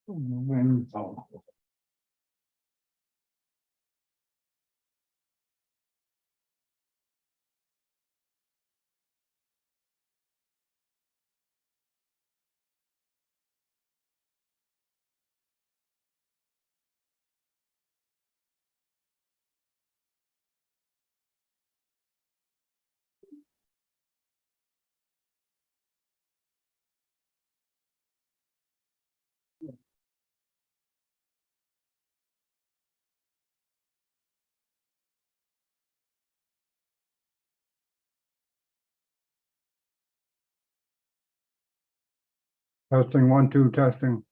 Mental. Testing, 1, 2, testing.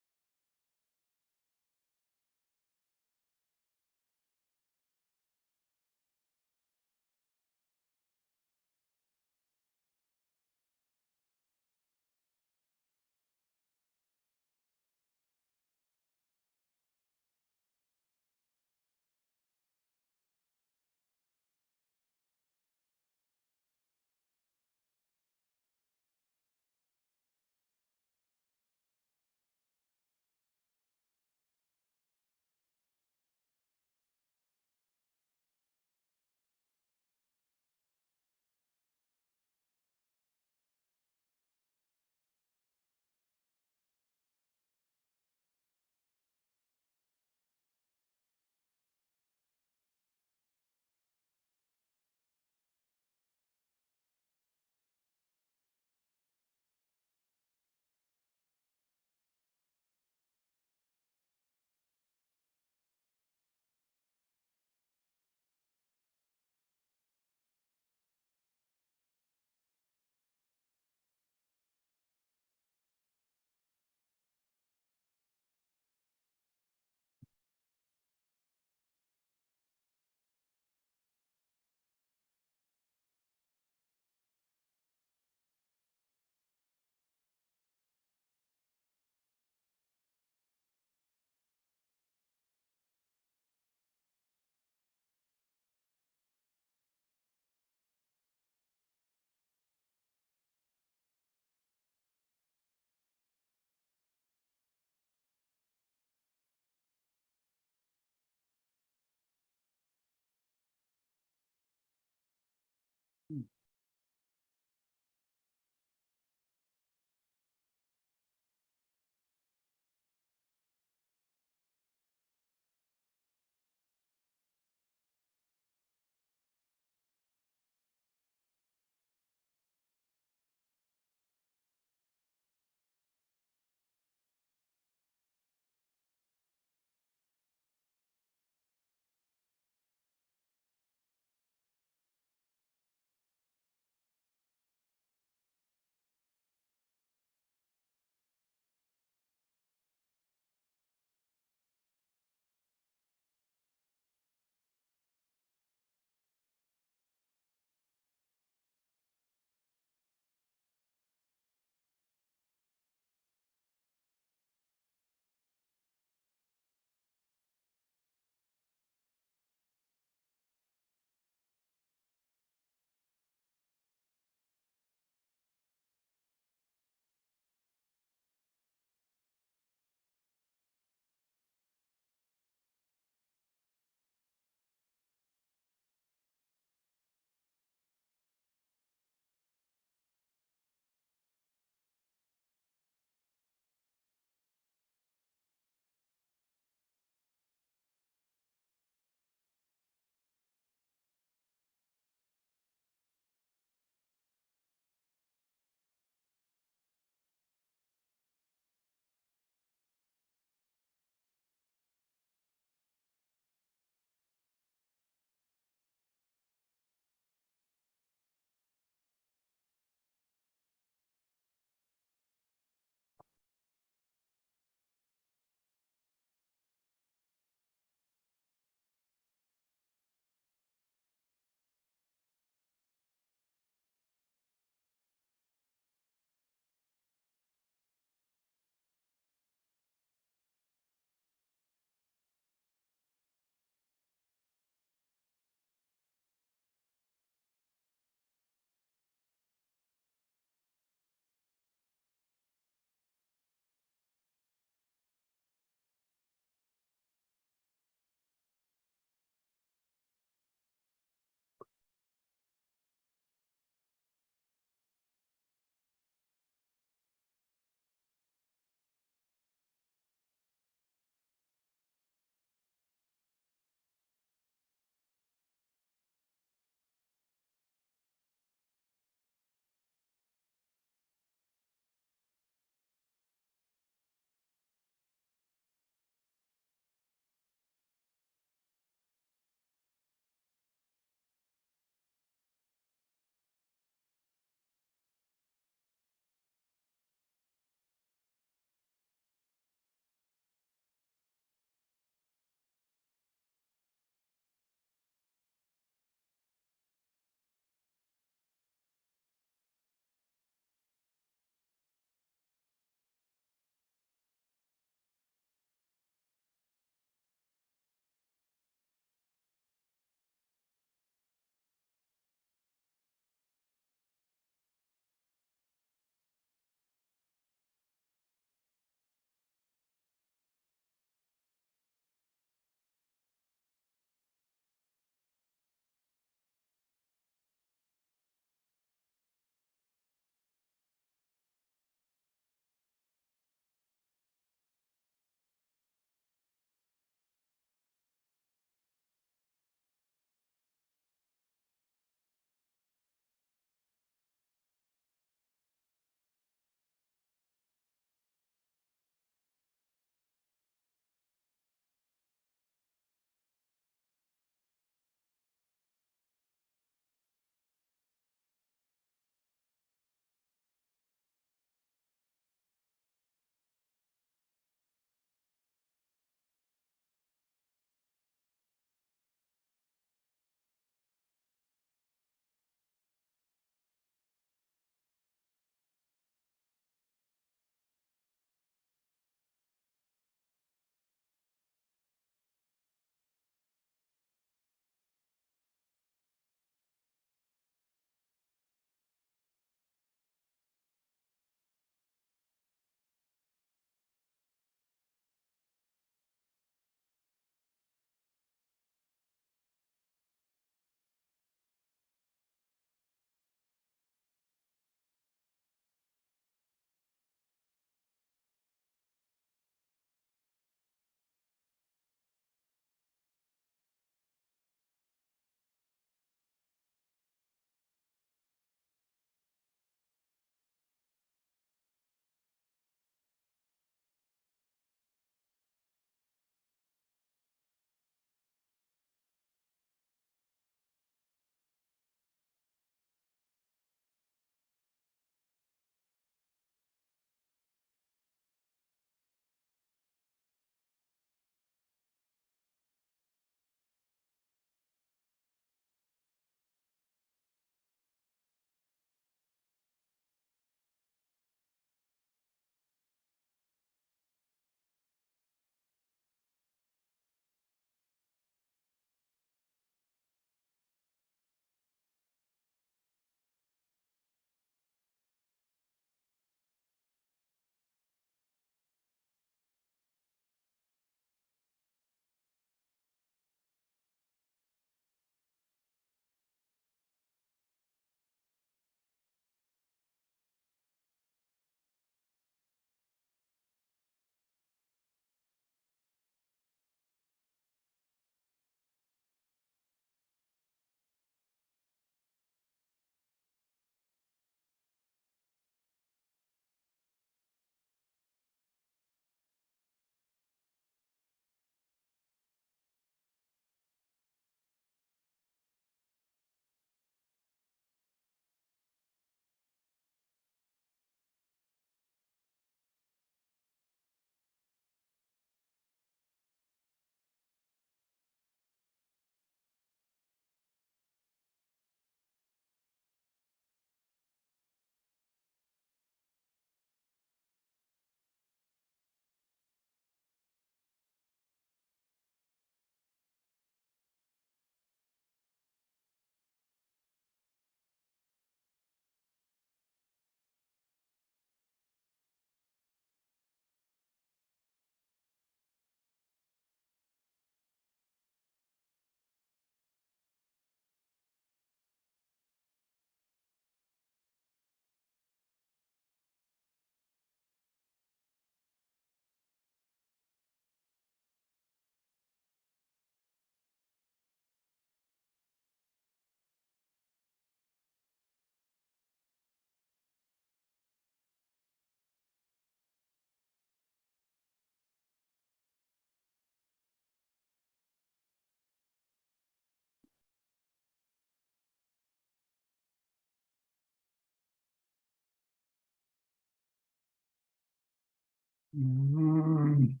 Mm,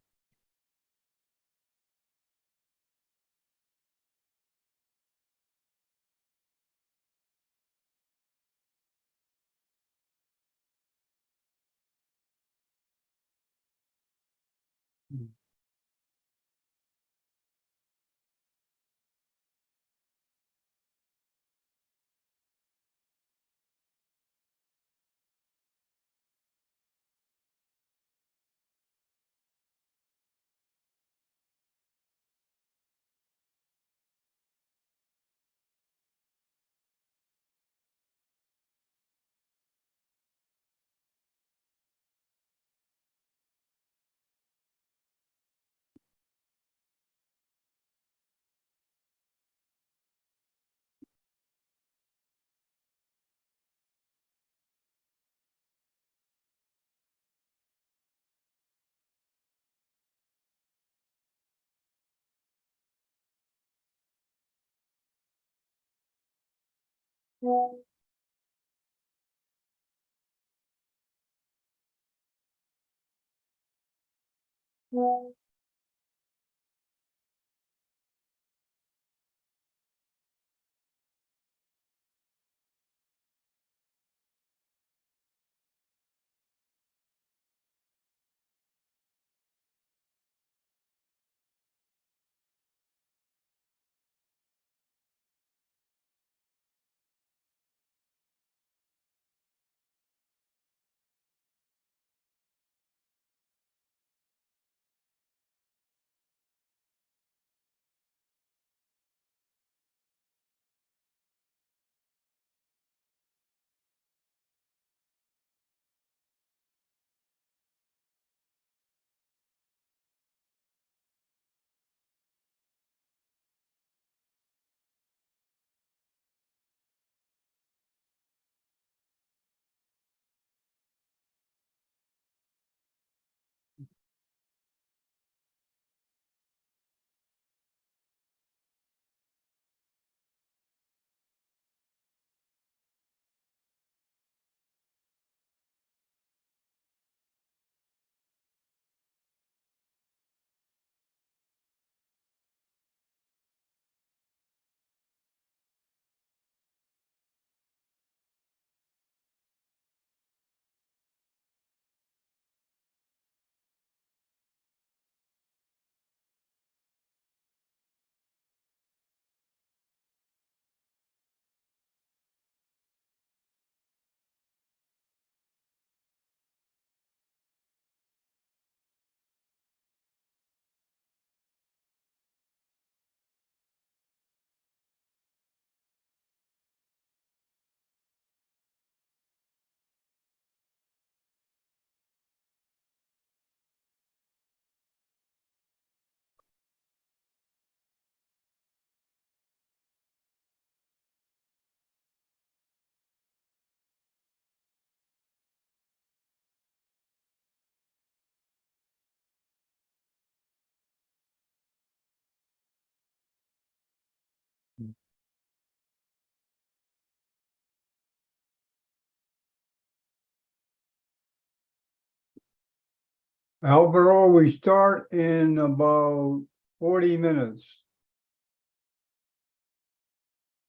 Alvaro, we start in about 40 minutes,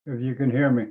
if you can hear me.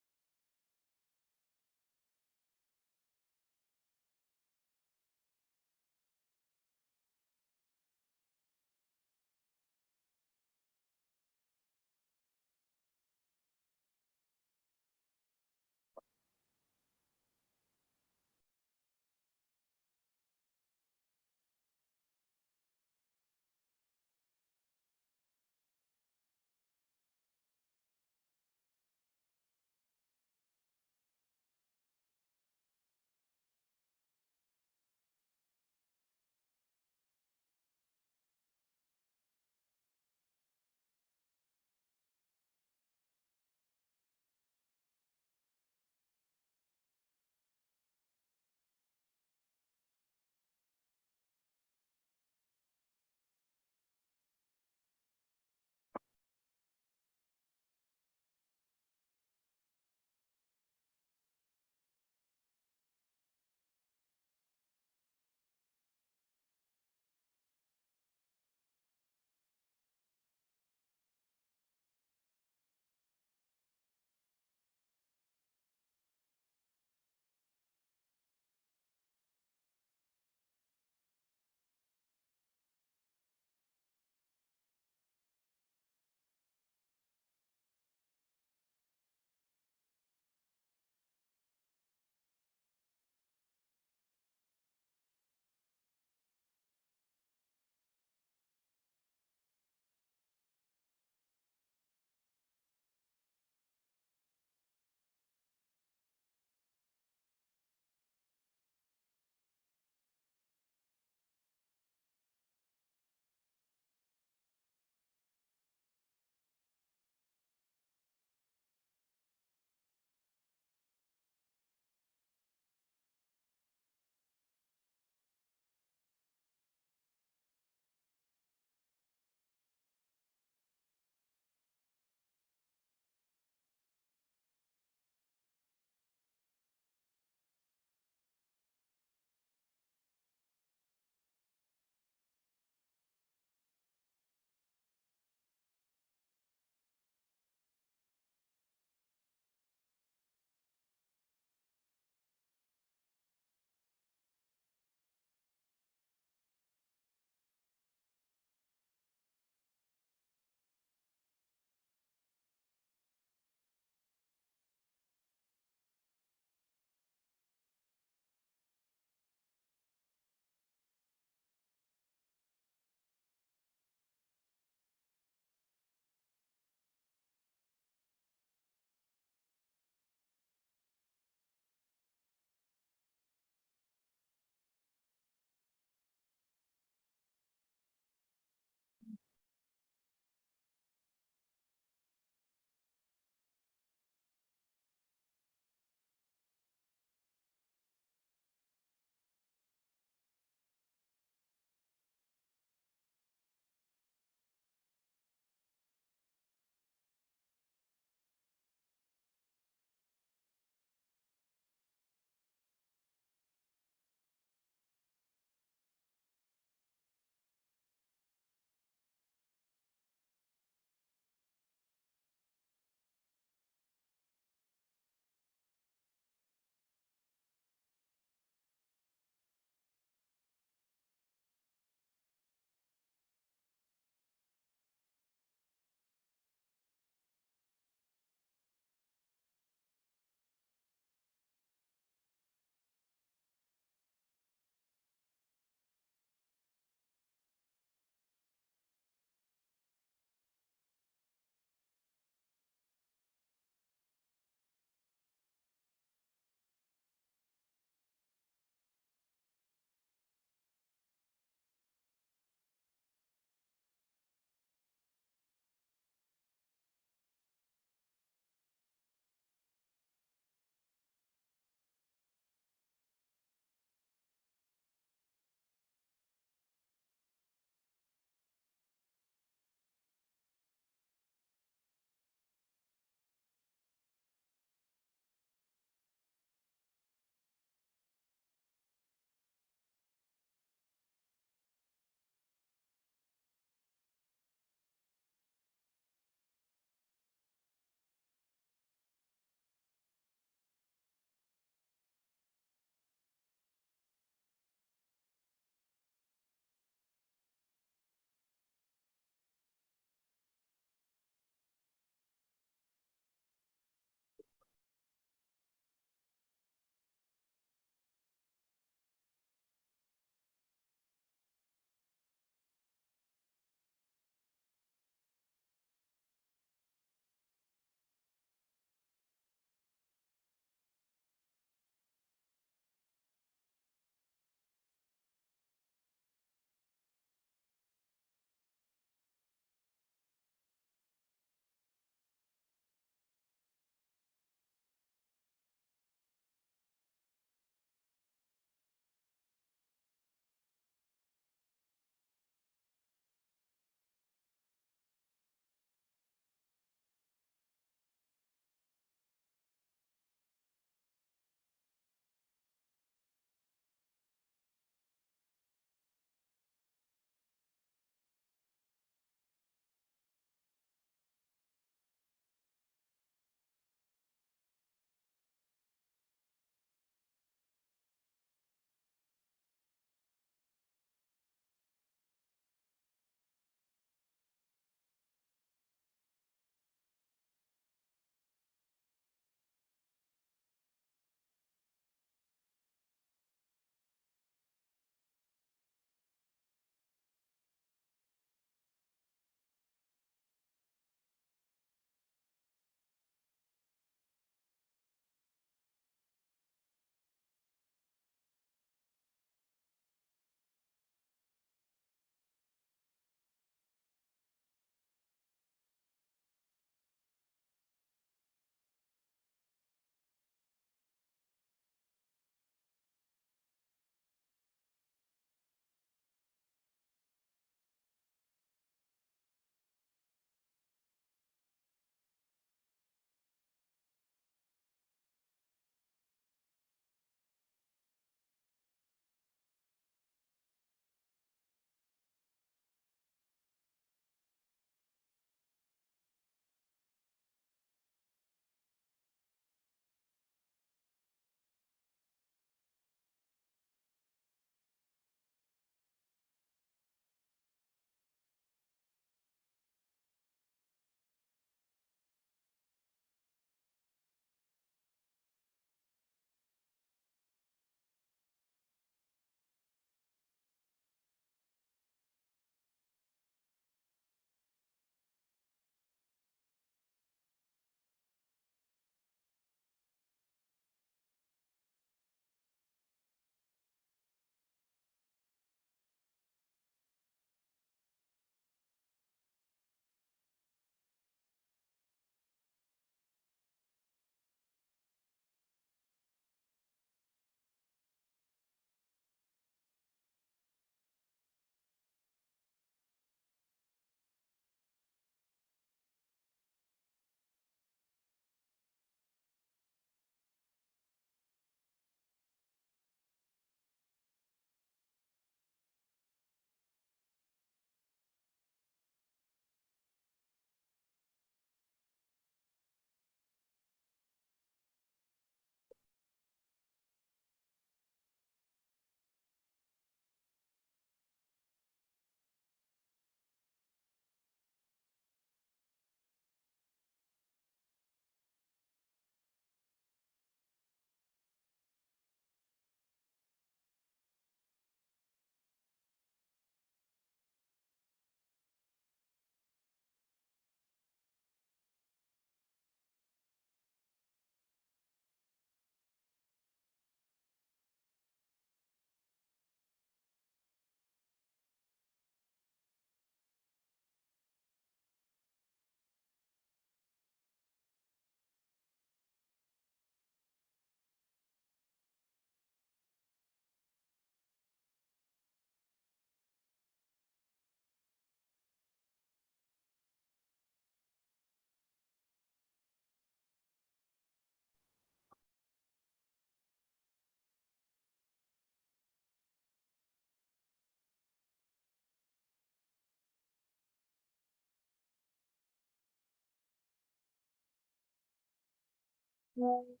Oh,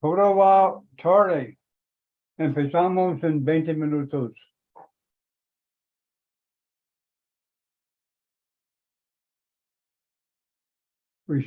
todo va tarde. Empezamos en 20 minutos. Pues,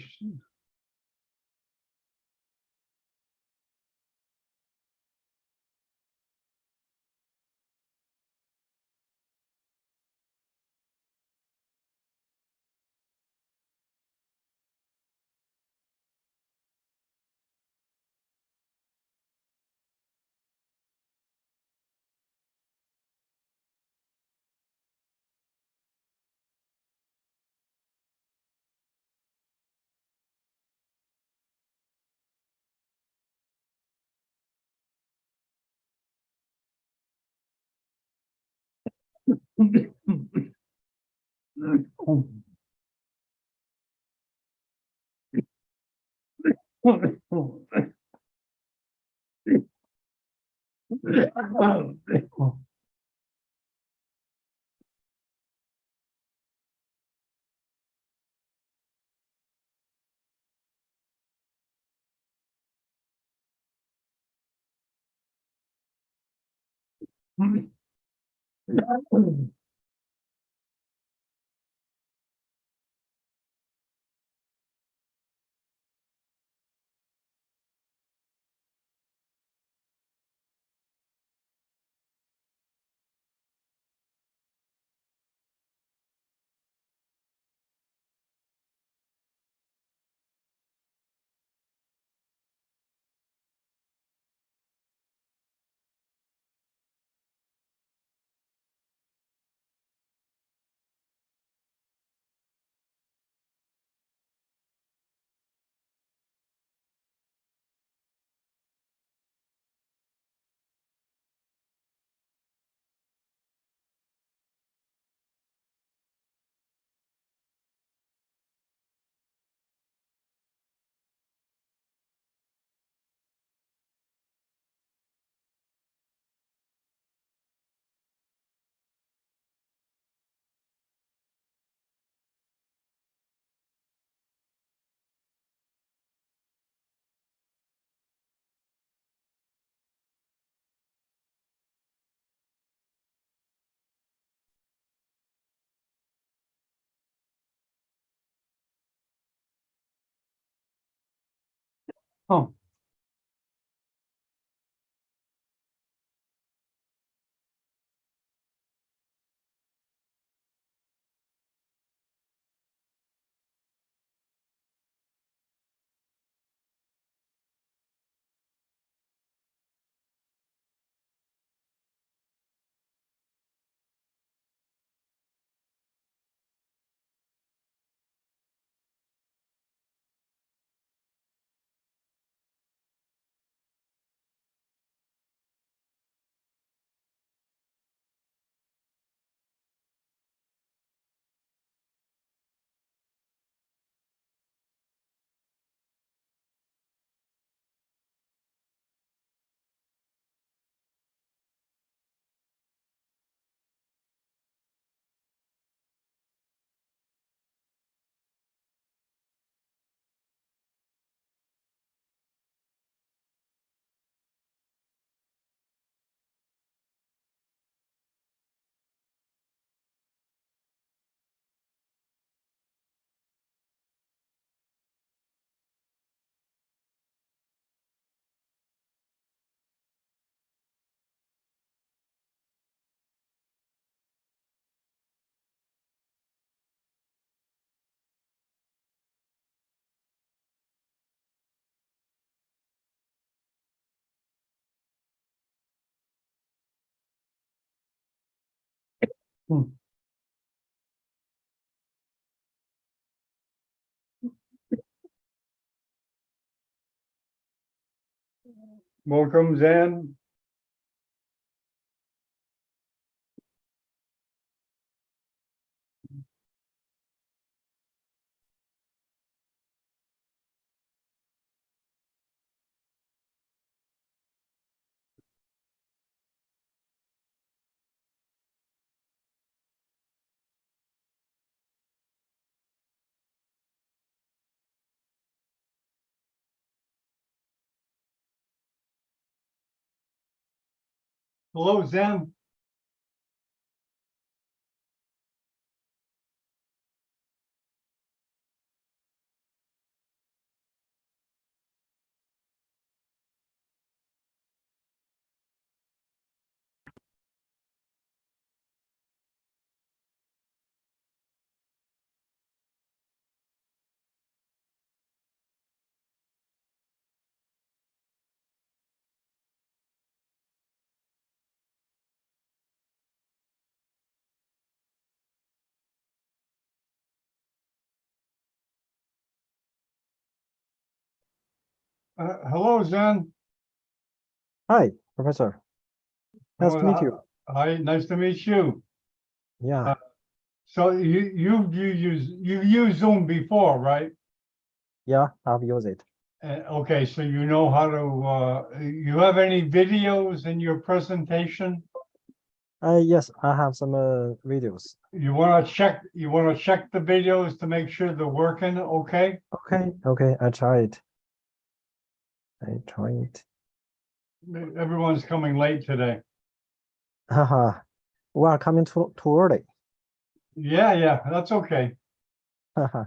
Oh, Welcome, Zan. Hello, Zan. Hello, Zan. Hi, Professor. Nice to meet you. Hi, nice to meet you. Yeah, So you've used Zoom before, right? yeah, I've used it. Okay, so you know how to. You have any videos in your presentation? Yes, I have some videos. You want to check. You want to check the videos to make sure they're working. Okay. Okay, I try it. I try it. Everyone's coming late today. Haha, we are coming too early. Yeah, that's okay. Haha,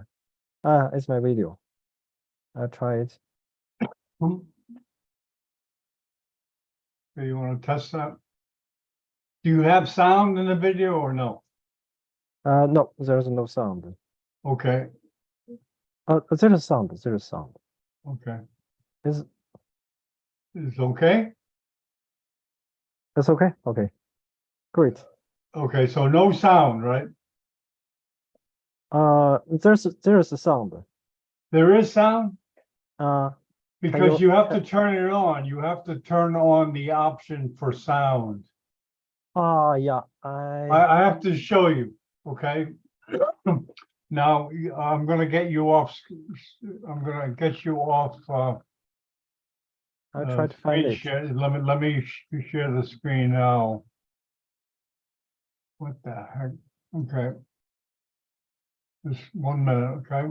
it's my video. I try it. Do you want to test that? Do you have sound in the video or no? No, there's no sound. Okay. There is sound. There is sound. Okay. Is It's okay. it's okay? Okay, great. Okay, so no sound, right? There's a sound. There is sound Uh, because you have to turn it on. You have to turn on the option for sound. Yeah, I have to show you, okay? Now, I'm gonna get you off, I'm gonna get you off, I try to find screen it. share. Let me share the screen now. What the heck? Okay. Just 1 minute, okay?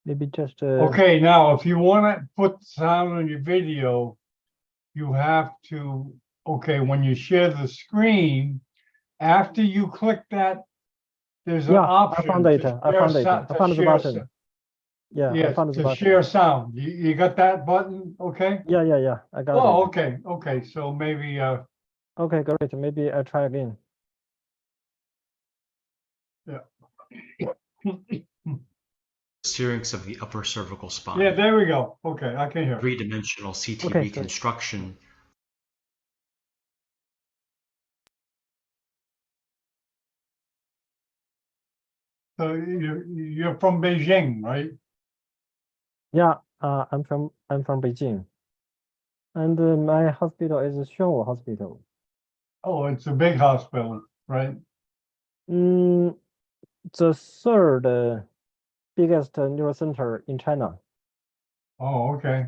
Maybe just Okay, now, if you wanna put sound on your video, you have to, okay, when you share the screen, after you click that, there's an yeah, option. I found it. to I found share it. sound- I to found the share button. sound. Yeah, I Yes, found the to button. share sound. You got that button? Okay. Yeah, I got Oh, it. okay. So maybe, Okay, great. Maybe I try again. Syrinx of the upper cervical spine. yeah, there we go. Okay, I can hear. Three-dimensional CT Okay, reconstruction. So you're from Beijing, right? Yeah, I'm from Beijing, and my hospital is Xuanwu Hospital. Oh, it's a big hospital, right? The third biggest neurocenter in China. Oh, okay.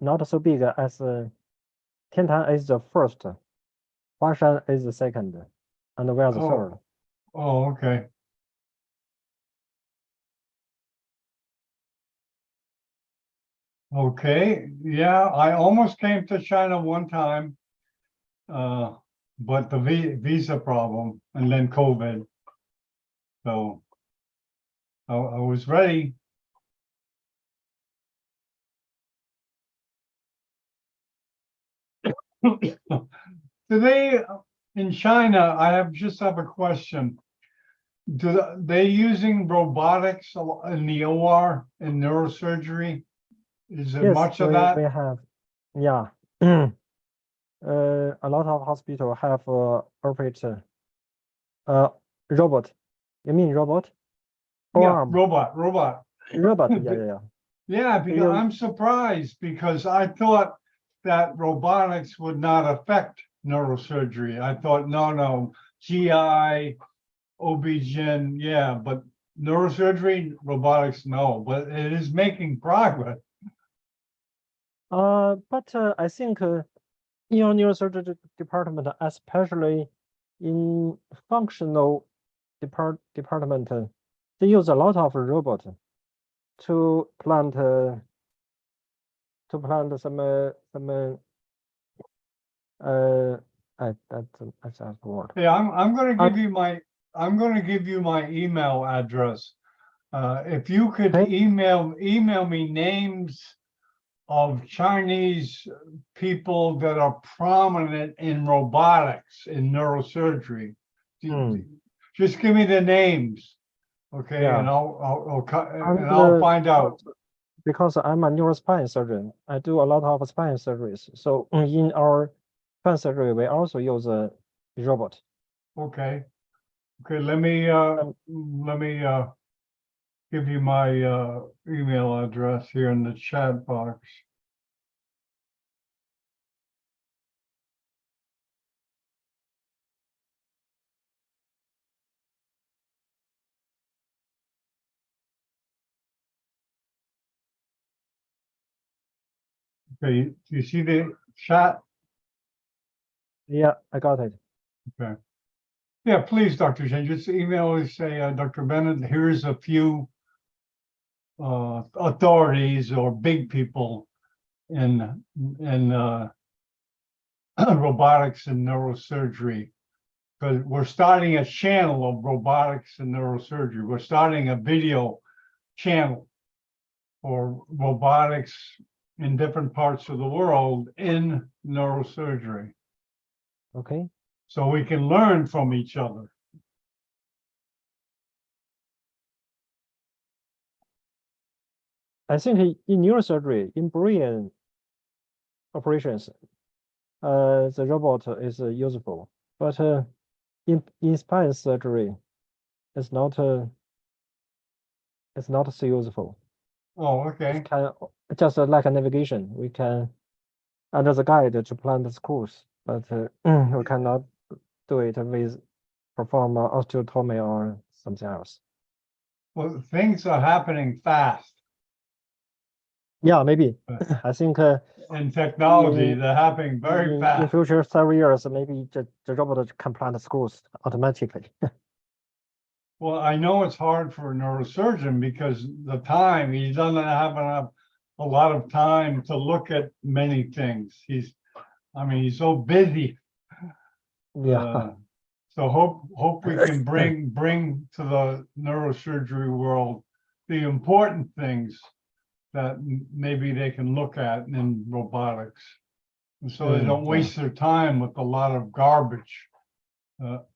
Not so big as Tiantan is the first, Huashan is the second, and we are the third. Oh, okay. Okay, yeah, I almost came to China one time. But the visa problem and then COVID. So I was ready. Today in China, I just have a question. Do they using robotics in the OR in neurosurgery? Is there Yes, much of that? we have. Yeah. a lot of hospital have operate robot. You mean robot? Yeah, Arm. robot. Robot. Yeah. Yeah, because Yeah. I'm surprised because I thought that robotics would not affect neurosurgery. I thought, no, GI, OB-GYN, yeah, but neurosurgery, robotics, no, but it is making progress. But I think in your neurosurgery department, especially in functional department, they use a lot of robot to plant some that's a word. Yeah, I'm gonna give you my email address. If you could Okay. email me names of Chinese people that are prominent in robotics in neurosurgery. Just give me the names, okay? Yeah. And I'll find out. Because I'm a neurospine surgeon, I do a lot of spine surgeries. So in our spine surgery, we also use a robot. Okay. Let me give you my email address here in the chat box. Okay, do you see the chat? Yeah, I got it. Okay. Yeah, please, Dr. Chen, just email us, say, Dr. Bennett, here's a few authorities or big people in robotics and neurosurgery. Because we're starting a channel of robotics and neurosurgery. We're starting a video channel for robotics in different parts of the world in neurosurgery. Okay. So we can learn from each other. I think in neurosurgery, in brain operations, the robot is useful, but in spine surgery, it's not so useful. Oh, okay. It can just like a navigation. We can under the guide to plan the screws, but we cannot do it with perform osteotomy or something else. Well, things are happening fast Yeah, maybe. Right. I think in technology. They're happening very in fast. future several years, maybe the robot can plant screws automatically. Well, I know it's hard for a neurosurgeon because the time, he doesn't have a lot of time to look at many things. He's so busy. Yeah. So hope we can bring to the neurosurgery world the important things that maybe they can look at in robotics. And so they don't waste their time with a lot of garbage. But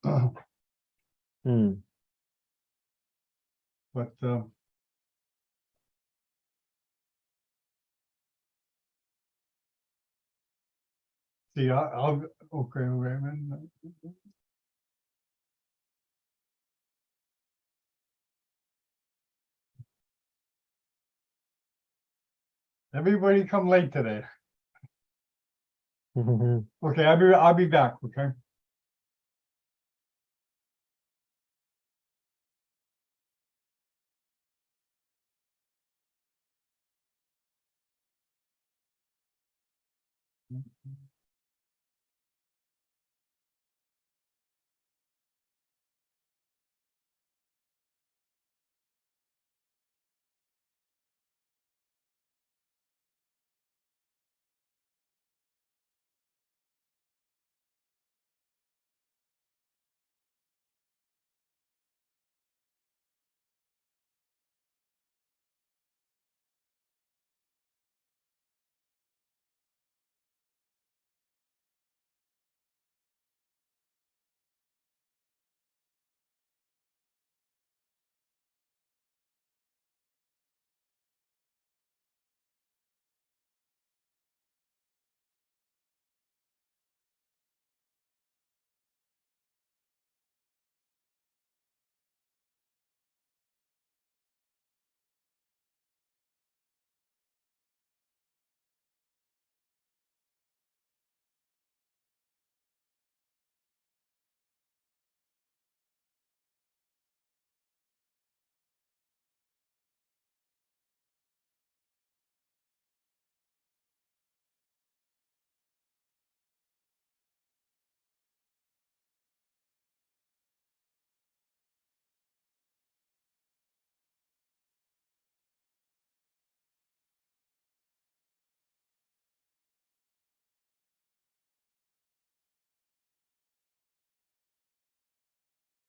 see, I'll okay, wait a minute. Everybody come late today. Okay, I'll be back, okay?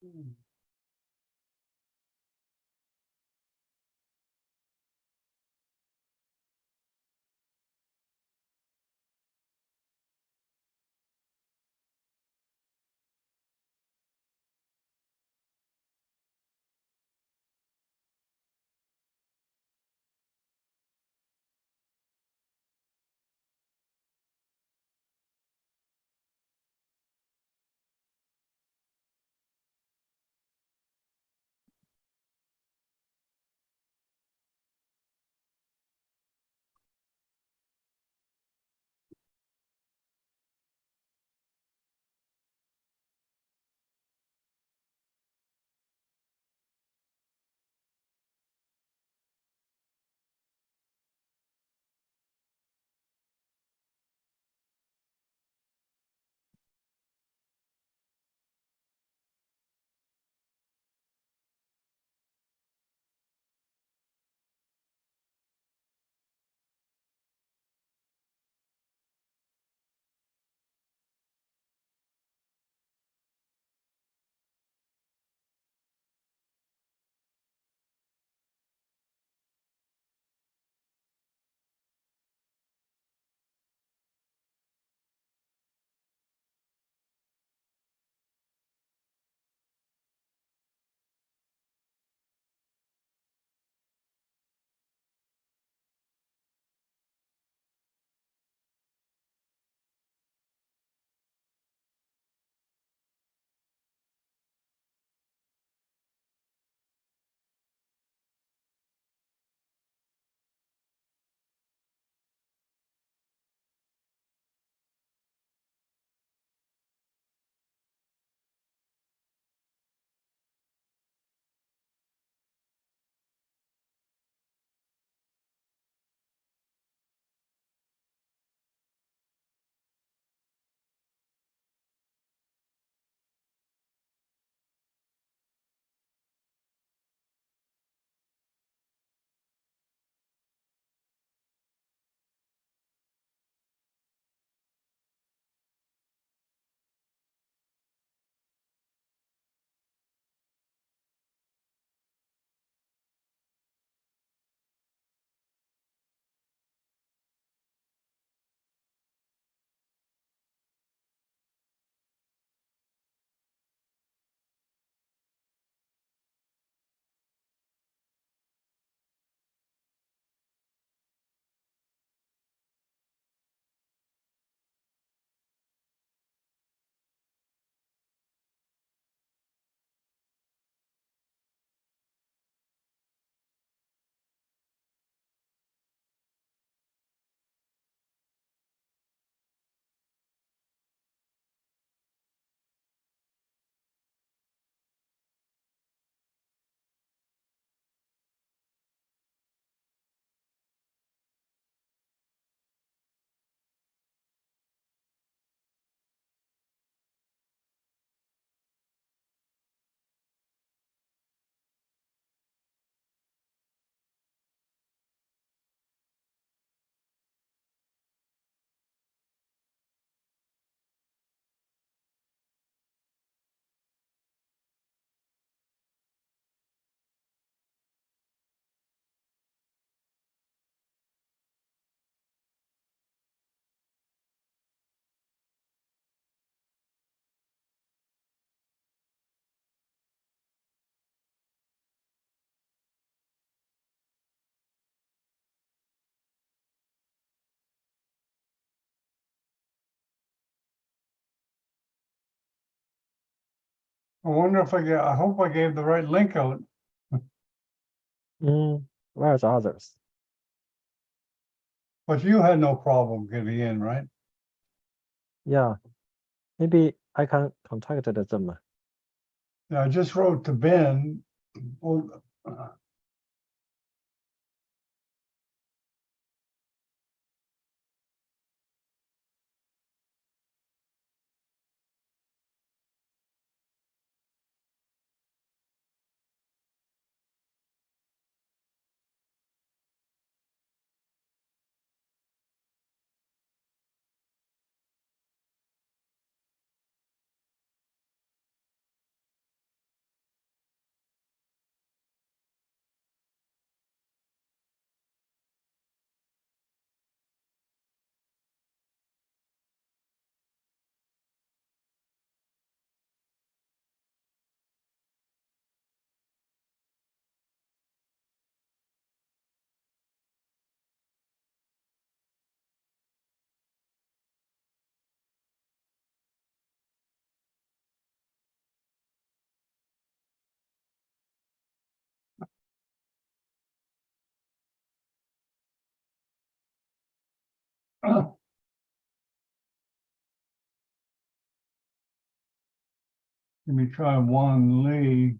I wonder if I hope I gave the right link out. Where's others? But you had no problem getting in, right? Yeah, maybe I can contact them. Yeah, I just wrote to Ben. Well, Let me try Juan Lee.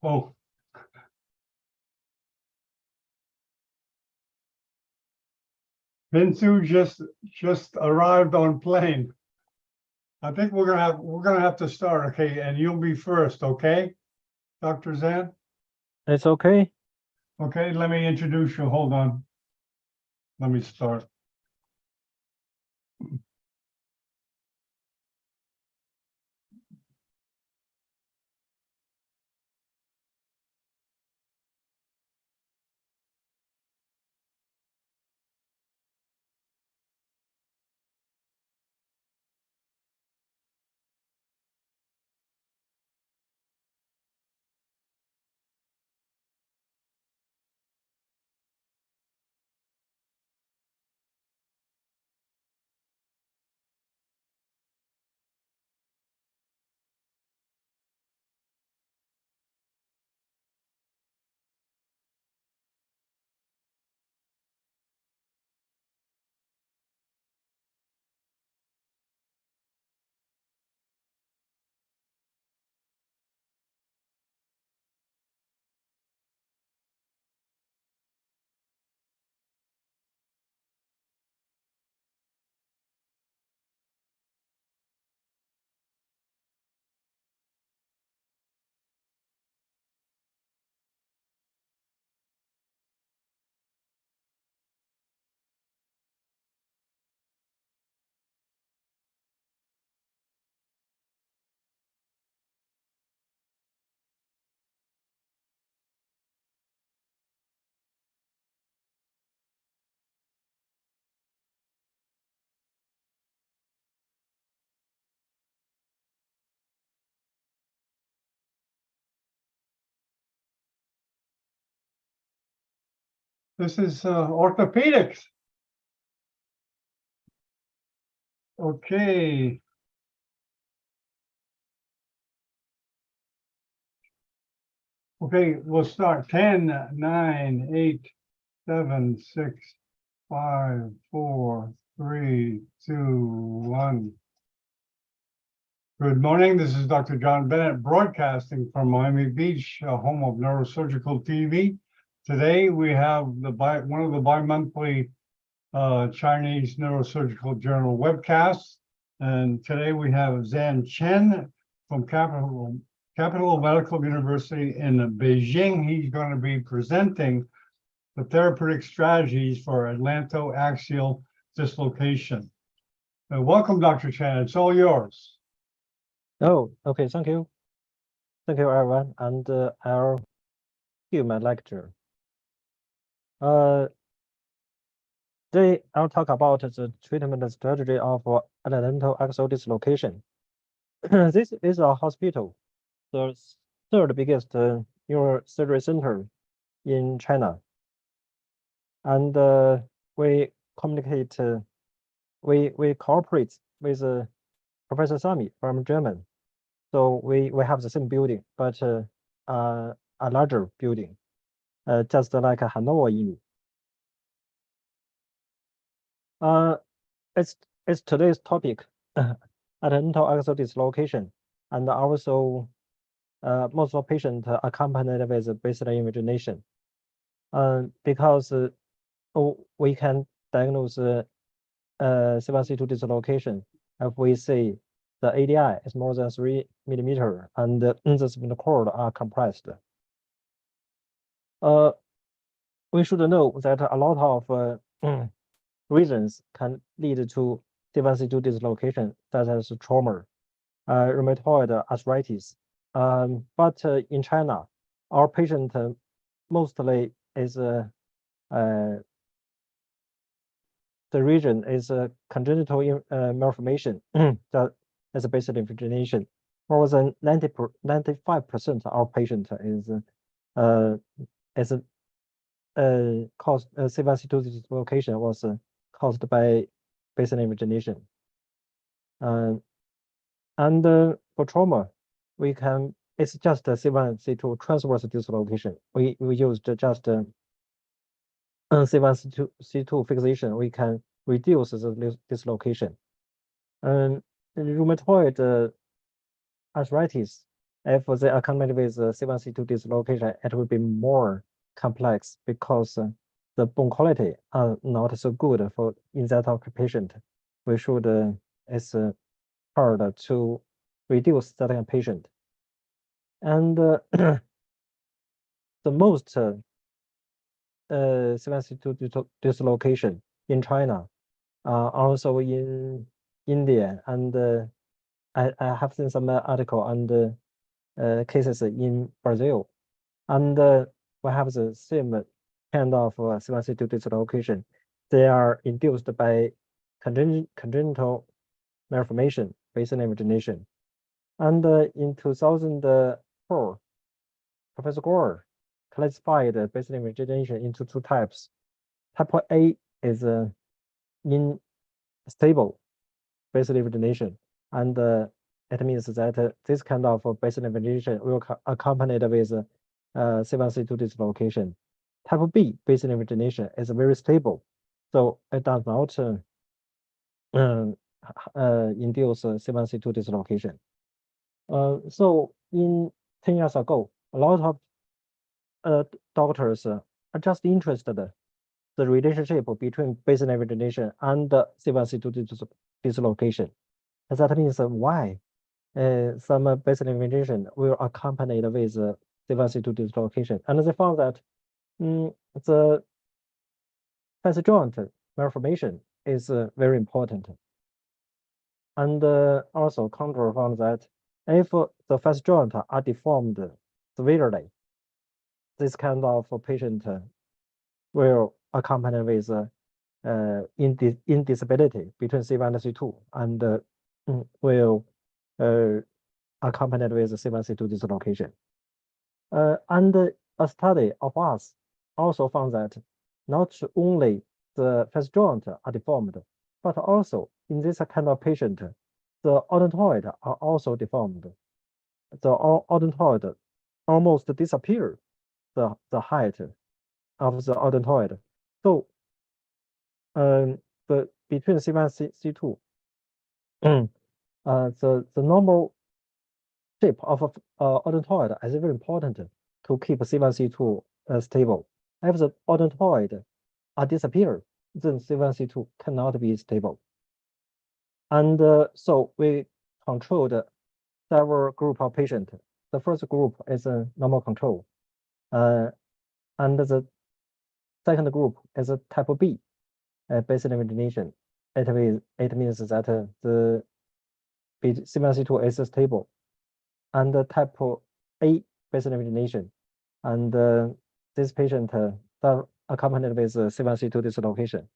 Oh. Vinsu just arrived on plane. I think we're gonna have to start, okay? And you'll be first, okay? Dr. Zan? It's okay. Okay, let me introduce you. Hold on. Let me start. This is orthopedics. Okay. Okay, we'll start 10, 9, 8, 7, 6, 5, 4, 3, 2, 1. Good morning. This is Dr. John Bennett broadcasting from Miami Beach, home of Neurosurgical TV. Today we have one of the bi-monthly Chinese Neurosurgical Journal webcasts. And today we have Zan Chen from Capital Medical University in Beijing. He's going to be presenting the therapeutic strategies for atlantoaxial dislocation. Welcome, Dr. Chen. It's all yours. Oh, okay, thank you. Thank you, everyone, and I'll give my lecture. Today I'll talk about the treatment strategy of atlantoaxial dislocation. This is a hospital, the third biggest neurosurgery center in China. And we communicate, we cooperate with Professor Sami from Germany. So we have the same building, but a larger building, just like Hanover Uni. It's today's topic, atlantoaxial dislocation, and also most of patients accompanied with baseline imagination. Because we can diagnose C1C2 dislocation if we see the ADI is more than 3 millimeter and the spinal cord are compressed. We should know that a lot of reasons can lead to C1C2 dislocation, such as trauma, rheumatoid arthritis. But in China, our patient mostly is the region is congenital malformation that is a basic imagination. More than 95% of our patient is caused C1C2 dislocation was caused by basic imagination. And for trauma, it's just a C1C2 transverse dislocation. We used just C1C2 fixation. We can reduce the dislocation. Rheumatoid arthritis, if they accompanied with C1C2 dislocation, it will be more complex because the bone quality are not so good in that of patient. We should it's hard to reduce that kind of patient. And the most C1C2 dislocation in China, also in India, and I have seen some article and cases in Brazil, and we have the same kind of C1C2 dislocation. They are induced by congenital malformation, basic imagination. And in 2004, Professor Gore classified basic imagination into two types. Type A is unstable basic imagination, and it means that this kind of basic imagination will accompanied with C1C2 dislocation. Type B basic imagination is very stable, so it does not induce C1C2 dislocation. So in 10 years ago, a lot of doctors are just interested in the relationship between basic imagination and C1C2 dislocation. That means why some basic imagination will accompany with C1C2 dislocation. And they found that the facet joint malformation is very important. And also Condor found that if the facet joint are deformed severely, this kind of patient will accompany with indisability between C1 and C2, and will accompanied with C1C2 dislocation. And a study of us also found that not only the facet joint are deformed, but also in this kind of patient, the odontoid are also deformed. The odontoid almost disappear the height of the odontoid. So but between C1 C2, the normal shape of odontoid is very important to keep C1 C2 stable. If the odontoid are disappear, then C1 C2 cannot be stable. And so we controlled several group of patients. The first group is a normal control, and the second group is a type B, basic imagination. It means that the C1 C2 is stable, and the type A basic imagination, and this patient are accompanied with C1 C2 dislocation.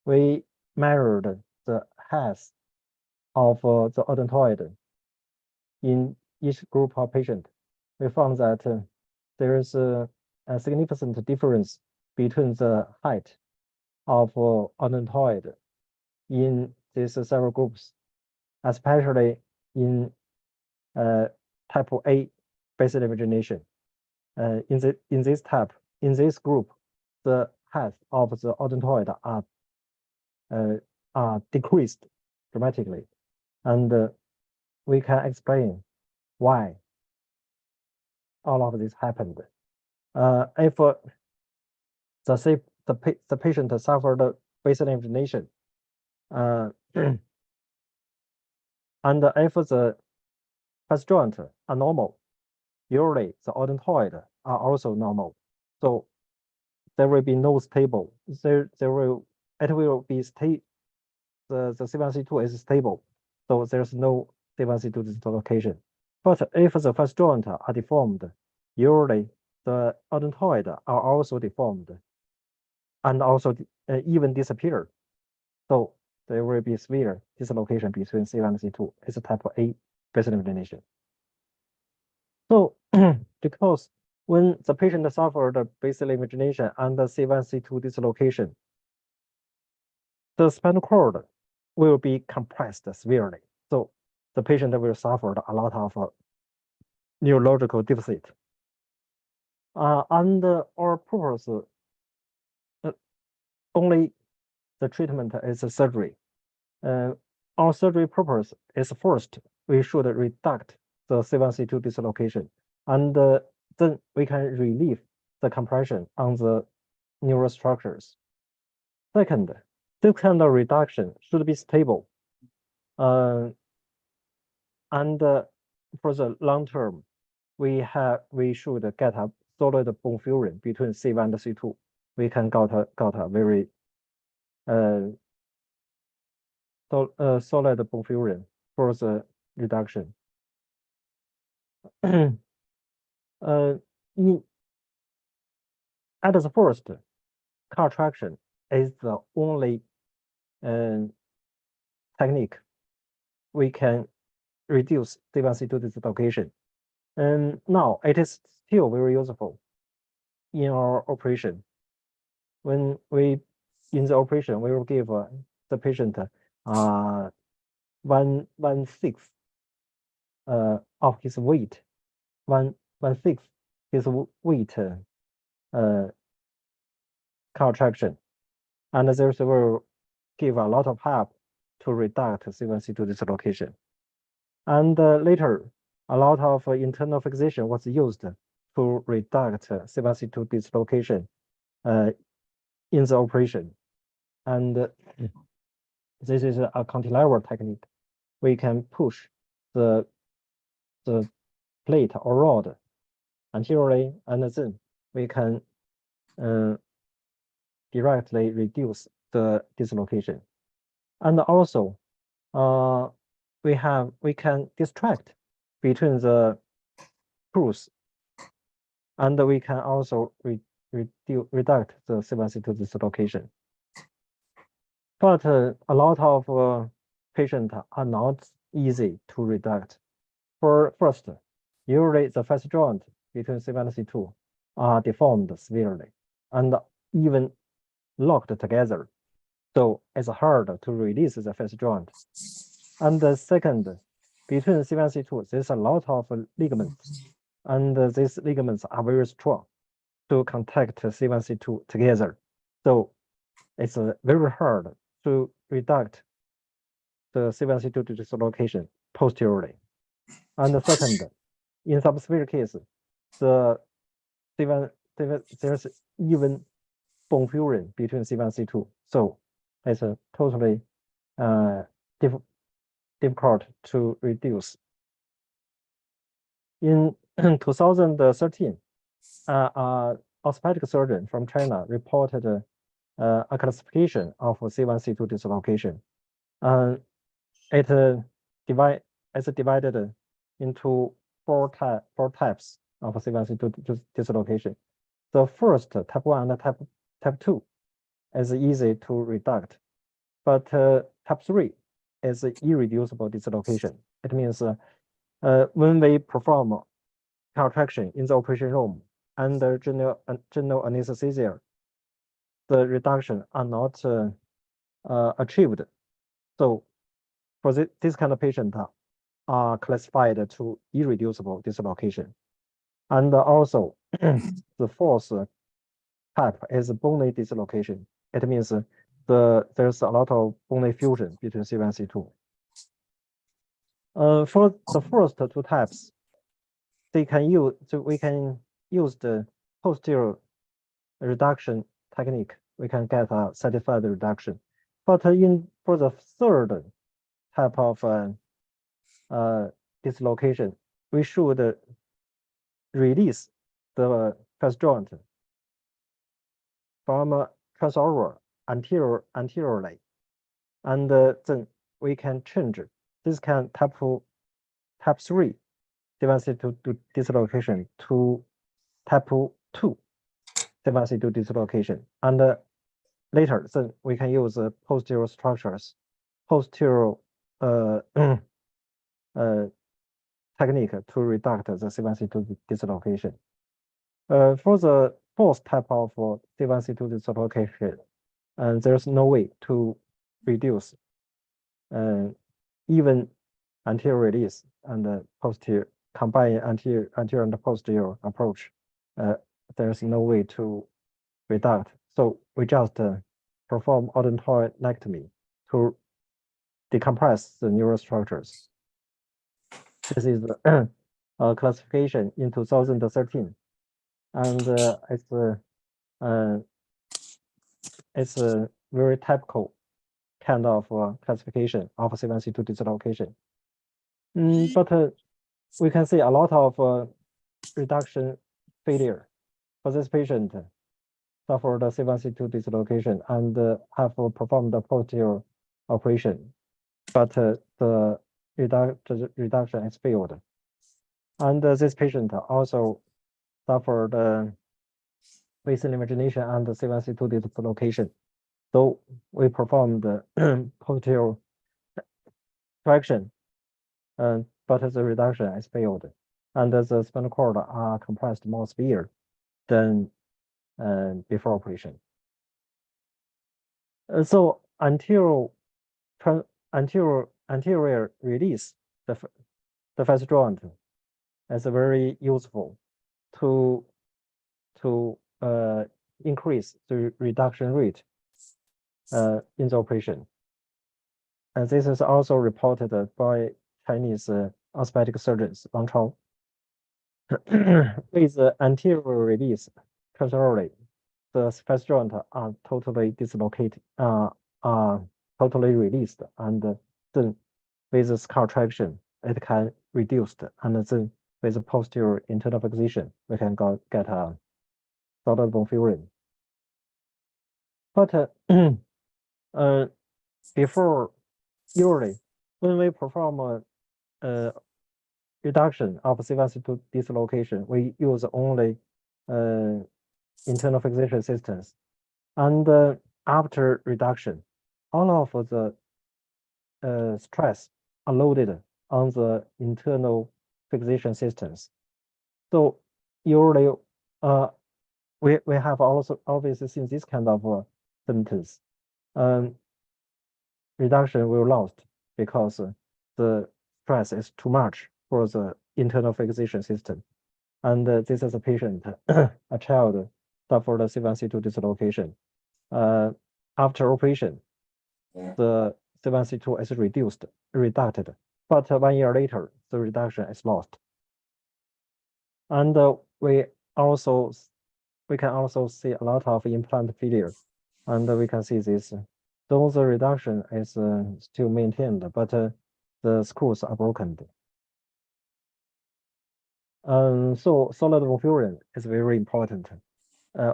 We measured the height of the odontoid in each group of patient. We found that there is a significant difference between the height of odontoid in these several groups, especially in type A basic imagination. In this group, the height of the odontoid are decreased dramatically, and we can explain why all of this happened. If the patient suffered basic imagination, and if the first joint are normal, usually the odontoid are also normal. So there will be no stable. It will be the C1 C2 is stable, so there's no C1 C2 dislocation. But if the first joint are deformed, usually the odontoid are also deformed and also even disappear. So there will be severe dislocation between C1 and C2. It's a type A basic imagination. So because when the patient suffered basic imagination and the C1 C2 dislocation, the spinal cord will be compressed severely. So the patient will suffer a lot of neurological deficit. And our purpose, only the treatment is surgery. Our surgery purpose is first, we should reduce the C1 C2 dislocation, and then we can relieve the compression on the neurostructures. Second, this kind of reduction should be stable. And for the long term, we should get a solid bone fusion between C1 and C2. We can got a very solid bone fusion for the reduction. At the first, car traction is the only technique we can reduce C1 C2 dislocation. And now it is still very useful in our operation. When in the operation, we will give the patient 1/6 of his weight, 1/6 his weight car traction, and this will give a lot of help to reduce C1 C2 dislocation. And later, a lot of internal fixation was used to reduce C1 C2 dislocation in the operation. And this is a cantilever technique. We can push the plate or rod anteriorly, and then we can directly reduce the dislocation. And also, we can distract between the screws, and we can also reduce the C1 C2 dislocation. But a lot of patients are not easy to reduce. First, usually the first joint between C1 and C2 are deformed severely and even locked together. So it's hard to release the face joint. And the second, between C1, C2, there's a lot of ligaments, and these ligaments are very strong to contact C1, C2 together. So it's very hard to reduct the C1, C2 dislocation posteriorly. And the second, in some severe case, the C1, there's even bone fusion between C1 and C2. So it's a totally difficult to reduce. In 2013, orthopedic surgeon from China reported a classification of C1, C2 dislocation. It's divided into four types of C1, C2 dislocation. The first, type 1 and type 2, is easy to reduct, but type 3 is irreducible dislocation. It means when we perform contraction in the operation room under general anesthesia, the reduction are not achieved. So for this kind of patient are classified to irreducible dislocation. And also the fourth type is bony dislocation. It means there's a lot of bony fusion between C1 and C2. For the first two types, we can use the posterior reduction technique. We can get a satisfied reduction. But for the third type of dislocation, we should release the face joint from transoral anteriorly, and then we can change this kind type 3 C1, dislocation to type 2 C1, dislocation, and later then we can use posterior structures, posterior technique to reduct the C1, dislocation. For the fourth type of C1, dislocation, there's no way to reduce even anterior release and posterior, combine anterior and posterior approach. There's no way to reduct. So we just perform odontoidectomy to decompress the neurostructures. This is a classification in 2013, and it's a very typical kind of classification of C1, dislocation. But we can see a lot of reduction failure for this patient suffered the C1, dislocation and have performed the posterior operation, but the reduction is failed. And this patient also suffered basal imagination and C1, dislocation. So we performed posterior traction, but the reduction is failed, and the spinal cord are compressed more severe than before operation. So anterior release the face joint is very useful to increase the reduction rate in the operation. And this is also reported by Chinese orthopedic surgeons, Wang Chao. With anterior release transorally, the face joint are totally dislocated, are totally released, and then with the skull traction, it can reduced, and then with the posterior internal fixation, we can get a solid bone fusion. But usually when we perform reduction of C1, dislocation, we use only internal fixation systems, and after reduction, all of the stress are loaded on the internal fixation systems. So usually we have also obviously seen this kind of symptoms. reduction will lost because the stress is too much for the internal fixation system. And this is a patient, a child suffered a C1C2 dislocation. After operation, the C1C2 is reduced, but 1 year later, the reduction is lost. And we can also see a lot of implant failure, and we can see this. Though the reduction is still maintained, but the screws are broken. So solid bone fusion is very important.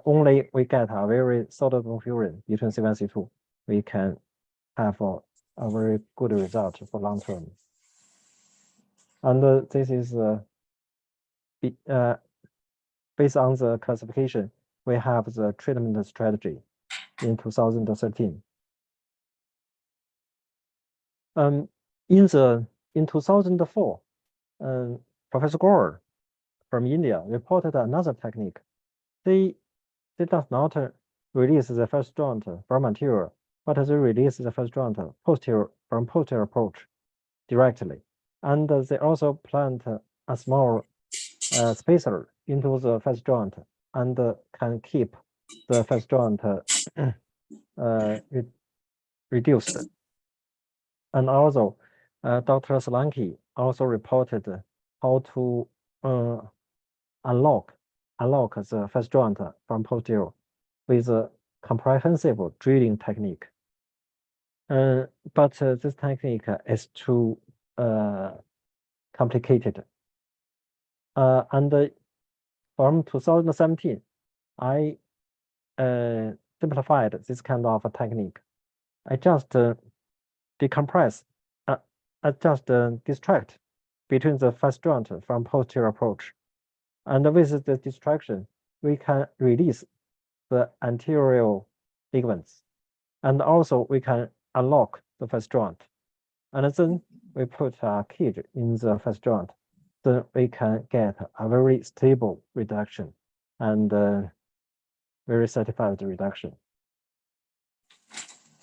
Only we get a very solid bone fusion between C1C2, we can have a very good result for long term. And this is based on the classification, we have the treatment strategy in 2013. In 2004, Professor Gore from India reported another technique. They does not release the first joint from anterior, but they release the first joint from posterior approach directly. And they also plant a small spacer into the first joint and can keep the first joint reduced. And also, Dr. Solanki also reported how to unlock the first joint from posterior with a comprehensive drilling technique. But this technique is too complicated. And from 2017, I simplified this kind of a technique. I just decompress, I just distract between the first joint from posterior approach. And with the distraction, we can release the anterior ligaments. And also we can unlock the first joint. And then we put a cage in the first joint. Then we can get a very stable reduction and very satisfied reduction.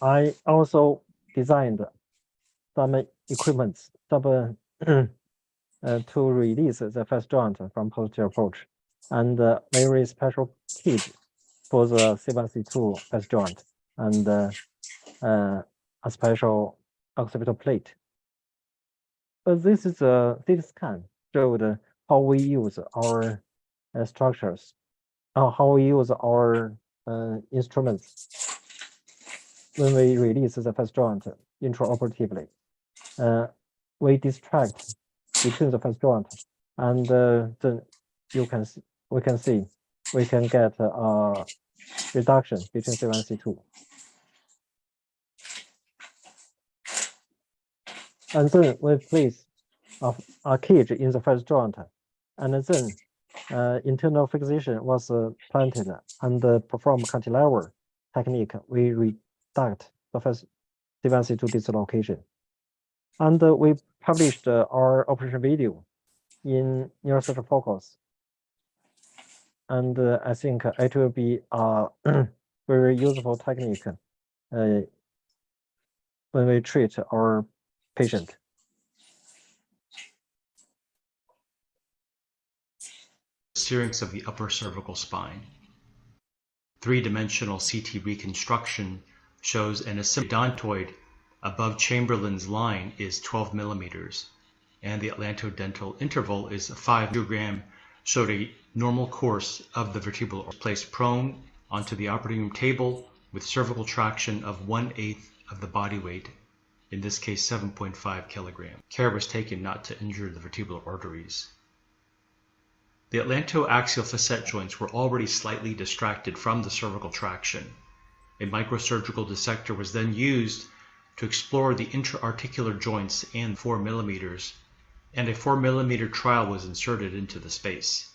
I also designed some equipment to release the first joint from posterior approach, and very special cage for the C1C2 first joint, and a special occipital plate. This is a CT scan showed how we use our structures, how we use our instruments when we release the first joint intraoperatively. We distract between the first joint, and then we can get a reduction between C1C2. And then we place a cage in the first joint, and then internal fixation was planted and perform cantilever technique. We reduct the first C1C2 dislocation. And we published our operation video in Neurosurgical Focus. And I think it will be a very useful technique when we treat our patient. Serings of the upper cervical spine. Three-dimensional CT reconstruction shows an asymptoid above Chamberlain's line is 12 millimeters, and the atlantodental interval is 5 microgram, showed a normal course of the vertebral placed prone onto the operating room table with cervical traction of 1/8 of the body weight, in this case 7.5 kilograms. Care was taken not to injure the vertebral arteries. The atlantoaxial facet joints were already slightly distracted from the cervical traction. A microsurgical dissector was then used to explore the intra-articular joints and 4 millimeters, and a 4 millimeter trial was inserted into the space.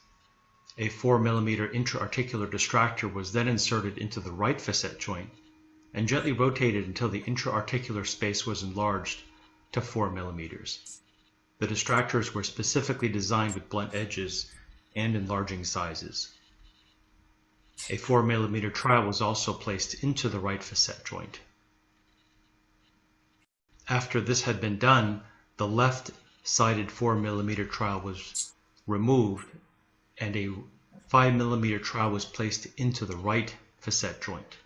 A 4 millimeter intra-articular distractor was then inserted into the right facet joint and gently rotated until the intra-articular space was enlarged to 4 millimeters. The distractors were specifically designed with blunt edges and enlarging sizes. A 4 millimeter trial was also placed into the right facet joint. After this had been done, the left-sided 4 millimeter trowel was removed and a 5 millimeter trowel was placed into the right facet joint.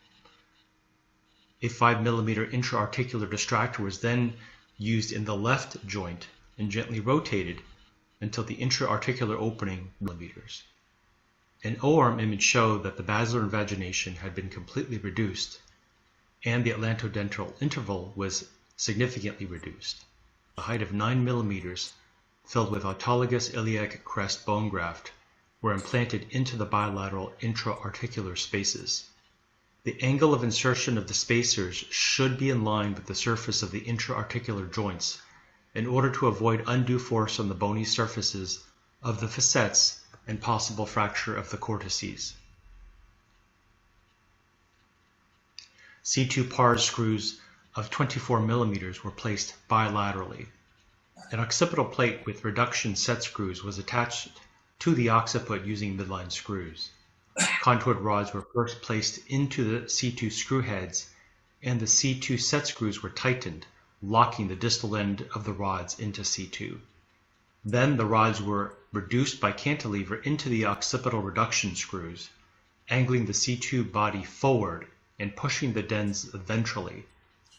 A 5 millimeter intra-articular distractor was then used in the left joint and gently rotated until the intra-articular opening millimeters. An O-arm image showed that the basilar invagination had been completely reduced and the atlantodental interval was significantly reduced. The height of 9 millimeters filled with autologous iliac crest bone graft were implanted into the bilateral intra-articular spaces. The angle of insertion of the spacers should be in line with the surface of the intra-articular joints in order to avoid undue force on the bony surfaces of the facets and possible fracture of the cortices. C2 pars screws of 24 millimeters were placed bilaterally. An occipital plate with reduction set screws was attached to the occiput using midline screws. Contoured rods were first placed into the C2 screw heads, and the C2 set screws were tightened, locking the distal end of the rods into C2. Then the rods were reduced by cantilever into the occipital reduction screws, angling the C2 body forward and pushing the dens ventrally.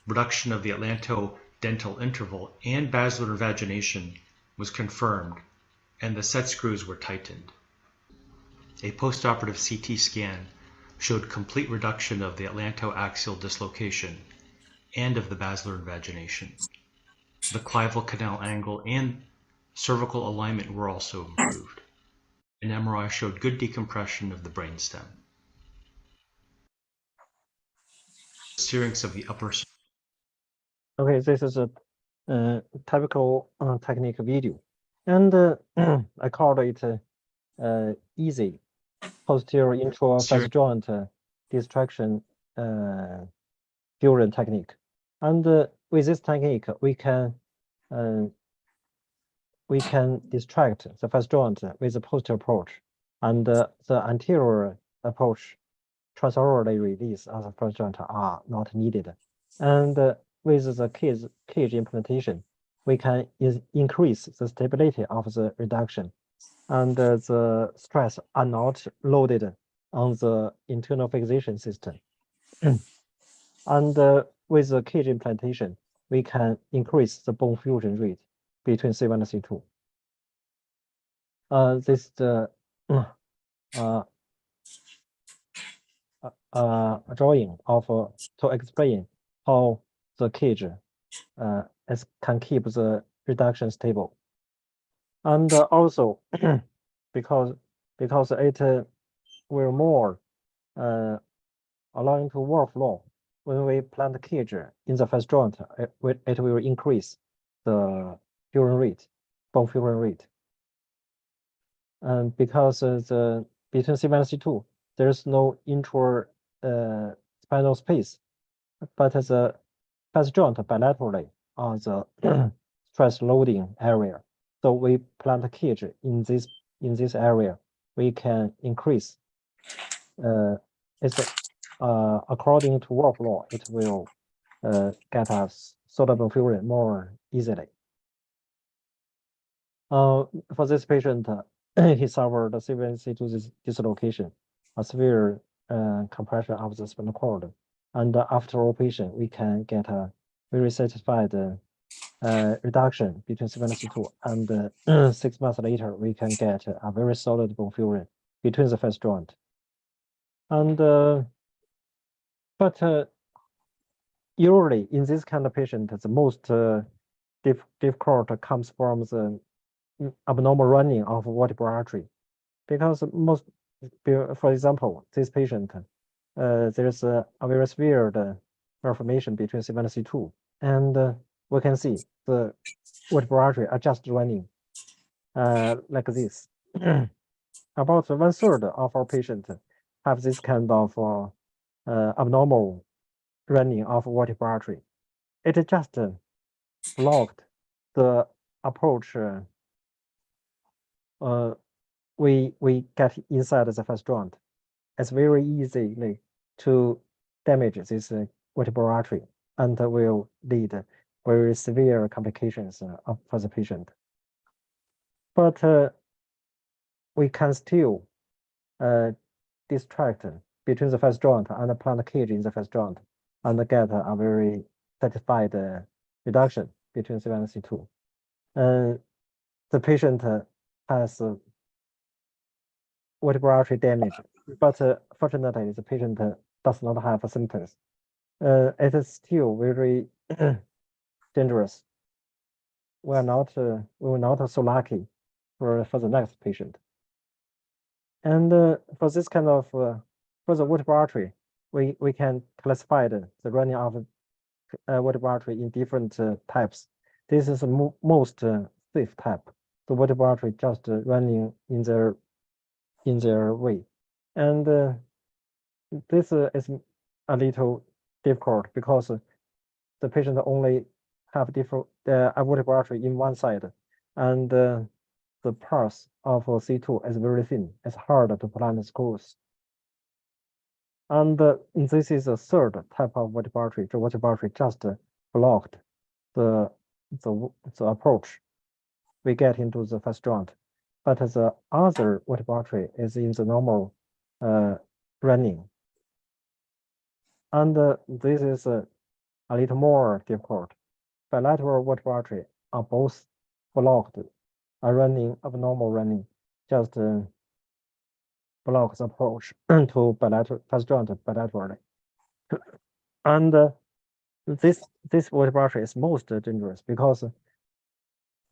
Reduction of the atlantodental interval and basilar invagination was confirmed, and the set screws were tightened. A postoperative CT scan showed complete reduction of the atlantoaxial dislocation and of the basilar invagination. The clival canal angle and cervical alignment were also improved. An MRI showed good decompression of the brainstem. Syrinx of the upper. Okay, this is a typical technique video, and I called it easy posterior intra-facet joint distraction fusion technique. And with this technique, we can distract the facet joint with a posterior approach, and the anterior approach transorally release of the facet joint are not needed. And with the cage implantation, we can increase the stability of the reduction, and the stress are not loaded on the internal fixation system. And with the cage implantation, we can increase the bone fusion rate between C1 and C2. This is the drawing of to explain how the cage can keep the reduction stable, and also because it will more allowing to workflow. When we plant the cage in the facet joint, it will increase the fusion rate, bone fusion rate. And because the between C1 and C2, there's no intra spinal space, but the facet joint bilaterally on the stress loading area. So we plant a cage in this area. We can increase. It's according to workflow, it will get us soluble fusion more easily. For this patient, he suffered the C1 C2 dislocation, a severe compression of the spinal cord, and after operation, we can get a very satisfied reduction between C1 and C2, and 6 months later, we can get a very solid bone fusion between the facet joint. And but usually in this kind of patient, the most difficult comes from the abnormal running of vertebral artery, because for example, this patient, there's a very severe malformation between C1 and C2, and we can see the vertebral artery are just running like this. About 1/3 of our patients have this kind of abnormal running of vertebral artery. It just blocked the approach. We get inside the facet joint. It's very easy to damage this vertebral artery, and will lead very severe complications for the patient. But we can still distract between the first joint and the plant cage in the first joint and get a very satisfied reduction between C1 and C2. The patient has vertebral artery damage, but fortunately the patient does not have symptoms. It is still very dangerous. We are not so lucky for the next patient. And for this kind of for the vertebral artery, we can classify the running of vertebral artery in different types. This is the most safe type. The vertebral artery just running in their way, and this is a little difficult because the patient only have different vertebral artery in one side, and the pulse of C2 is very thin. It's hard to plant screws. And this is a third type of vertebral artery. The vertebral artery just blocked the approach we get into the first joint. But the other vertebral artery is in the normal running. And this is a little more difficult. Bilateral vertebral artery are both blocked. A running abnormal running just blocks approach to first joint bilaterally. And this vertebral artery is most dangerous because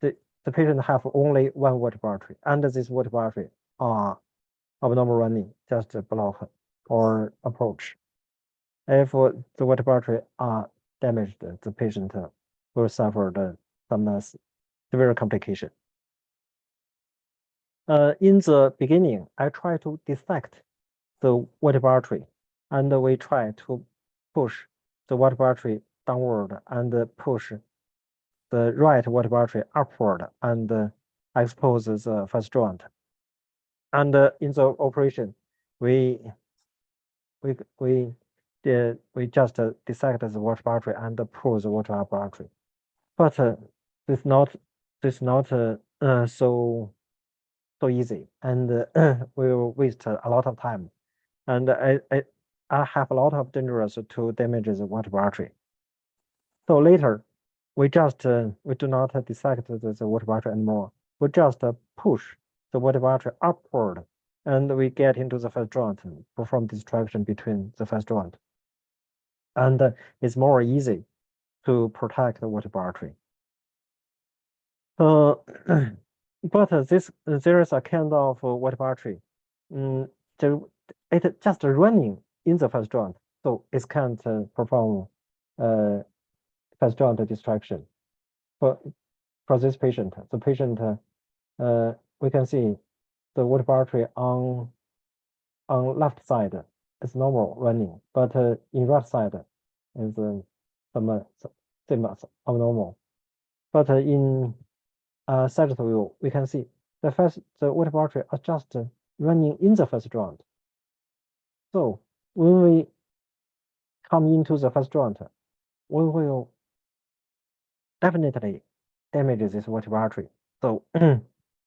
the patient have only one vertebral artery, and this vertebral artery are abnormal running, just block or approach. If the vertebral artery are damaged, the patient will suffer some severe complication. In the beginning, I try to dissect the vertebral artery, and we try to push the vertebral artery downward and push the right vertebral artery upward and expose the first joint. And in the operation, we just dissect the vertebral artery and pull the vertebral artery. But it's not so easy, and we will waste a lot of time. And I have a lot of dangerous to damage the vertebral artery. So later, we do not dissect the vertebral artery anymore. We just push the vertebral artery upward, and we get into the first joint and perform distraction between the first joint. And it's more easy to protect the vertebral artery. But there is a kind of vertebral artery. It just running in the first joint, so it can't perform first joint distraction. For this patient, the patient we can see the vertebral artery on left side is normal running, but in right side is some abnormal. But in sagittal view, we can see the vertebral artery are just running in the first joint. So when we come into the first joint, we will definitely damage this vertebral artery. So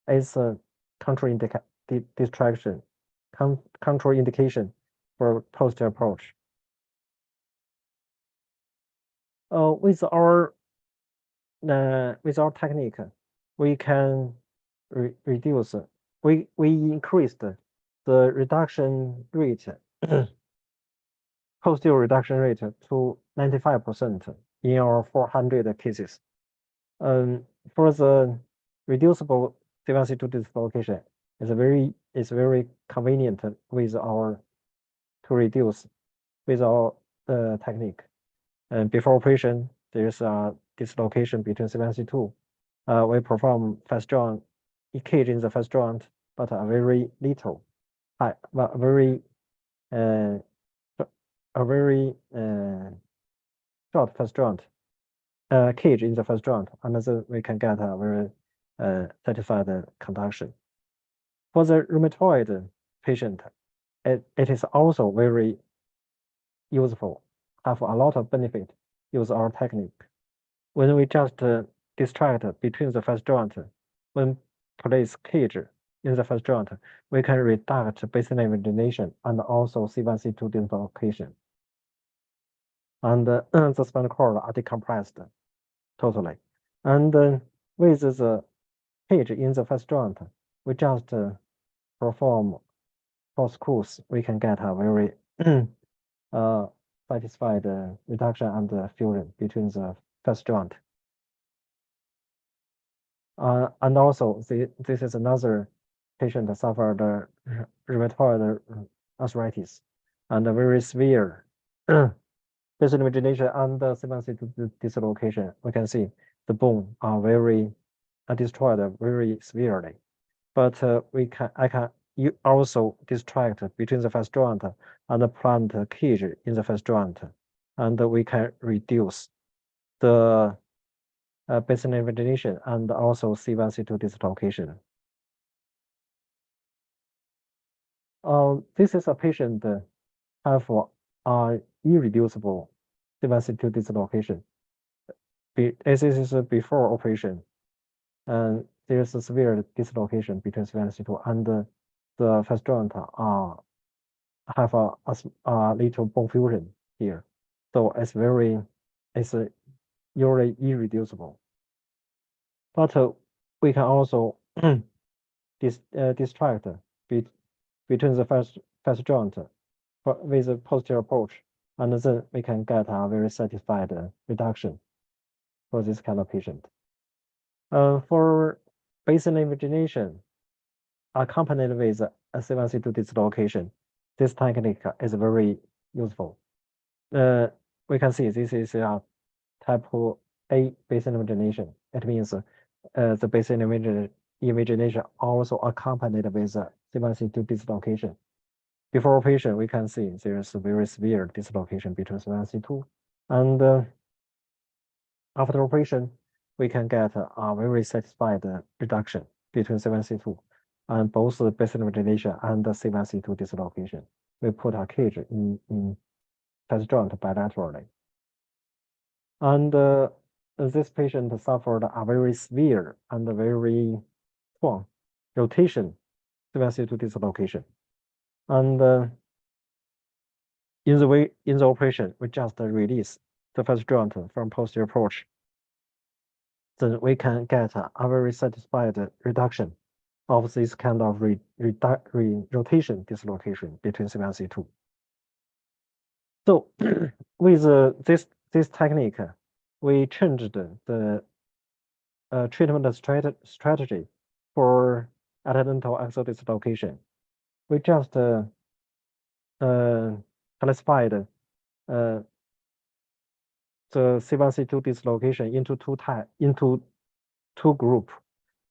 it's a contraindication for posterior approach. With our technique, we can reduce. We increased the reduction rate, posterior reduction rate to 95% in our 400 cases. For the reducible C1 C2 dislocation, it's very convenient with our to reduce with our technique. And before operation, there's a dislocation between C1 and C2. We perform first joint cage in the first joint, but a very little, a very short first joint cage in the first joint, and then we can get a very satisfied conduction. For the rheumatoid patient, it is also very useful, have a lot of benefit, use our technique. when we just distract between the first joint, when place cage in the first joint, we can reduce baseline invagination and also C1C2 dislocation. And the spinal cord are decompressed totally. And with the cage in the first joint, we just perform 4 screws. We can get a very satisfied reduction and fusion between the first joint. And also, this is another patient that suffered rheumatoid arthritis and a very severe baseline invagination and C1C2 dislocation. We can see the bone are very destroyed very severely. But I can also distract between the first joint and plant cage in the first joint, and we can reduce the baseline invagination and also C1C2 dislocation. This is a patient have irreducible C1C2 dislocation. This is before operation, and there is a severe dislocation between C1C2 and the first joint have a little bone fusion here, so it's usually irreducible. But we can also distract between the first joint with a posterior approach, and then we can get a very satisfied reduction for this kind of patient. For baseline invagination accompanied with a C1C2 dislocation, this technique is very useful. We can see this is a type A baseline invagination. It means the baseline invagination also accompanied with a C1C2 dislocation. Before operation, we can see there is a very severe dislocation between C1C2, and after operation, we can get a very satisfied reduction between C1C2 and both the baseline invagination and the C1C2 dislocation. We put a cage in first joint bilaterally. And this patient suffered a very severe and very strong rotation C1C2 dislocation. And in the operation, we just release the first joint from posterior approach. Then we can get a very satisfied reduction of this kind of rotation dislocation between C1C2. So with this technique, we changed the treatment strategy for accidental axial dislocation. We just classified the C1C2 dislocation into two groups.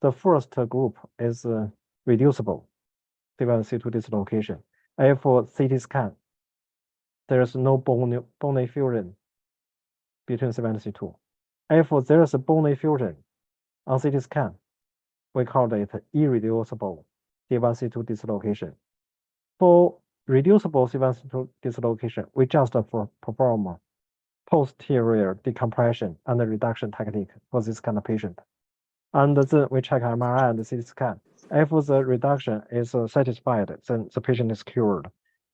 The first group is reducible C1C2 dislocation. If for CT scan, there is no bone fusion between C1C2. If there is a bone fusion on CT scan, we call it irreducible C1C2 dislocation. For reducible C1C2 dislocation, we just perform posterior decompression and reduction technique for this kind of patient. And then we check MRI and CT scan. If the reduction is satisfied, then the patient is cured.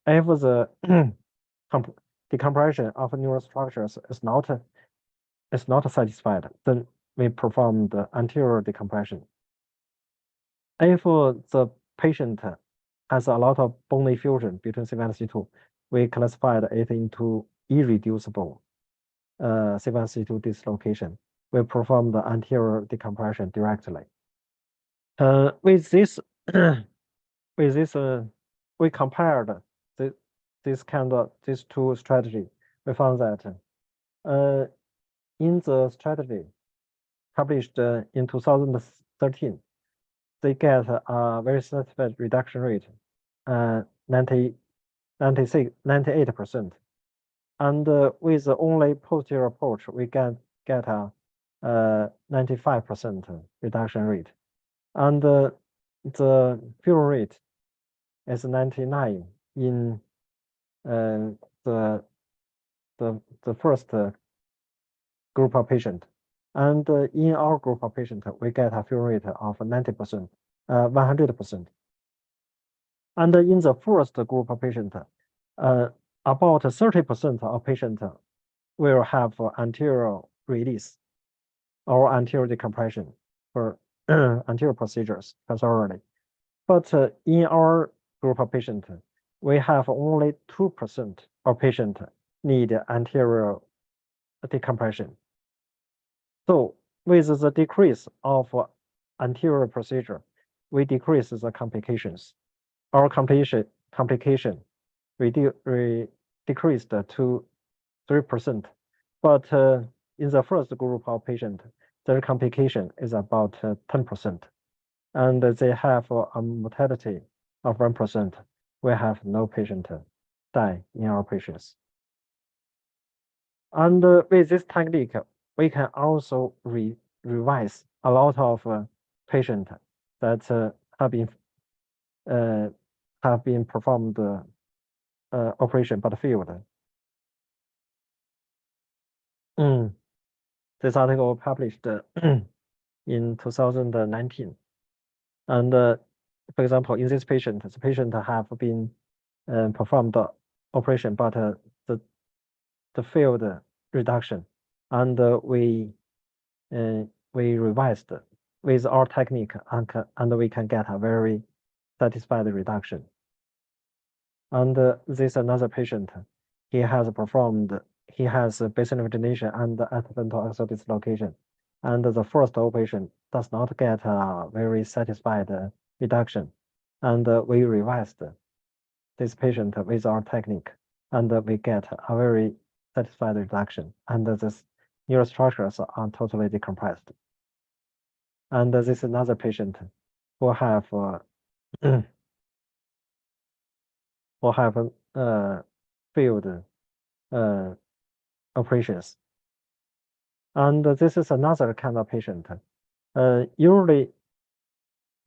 If the decompression of neurostructures is not satisfied, then we perform the anterior decompression. If the patient has a lot of bone fusion between C1C2, we classified it into irreducible C1C2 dislocation. We perform the anterior decompression directly. With this, we compared these two strategies. We found that in the strategy published in 2013, they get a very satisfied reduction rate, 98%. And with only posterior approach, we get a 95% reduction rate. And the fusion rate is 99 in the first group of patients. And in our group of patients, we get a fill rate of 90%, 100%. And in the first group of patients, about 30% of patients will have anterior release or anterior decompression for anterior procedures peripherally. But in our group of patients, we have only 2% of patients need anterior decompression. So with the decrease of anterior procedure, we decrease the complications. Our complication decreased to 3%. But in the first group of patients, their complication is about 10%. And they have a mortality of 1%. We have no patient die in our patients. And with this technique, we can also revise a lot of patients that have been performed operation but failed. This article published in 2019. And for example, in this patient, the patient have been performed operation, but the failed reduction, and we revised with our technique, and we can get a very satisfied reduction. And this another patient, he has basin inflammation and epidendal axis dislocation, and the first operation does not get a very satisfied reduction, and we revised this patient with our technique, and we get a very satisfied reduction, and this neurostructures are totally decompressed. And this is another patient who have failed operations. And this is another kind of patient. Usually,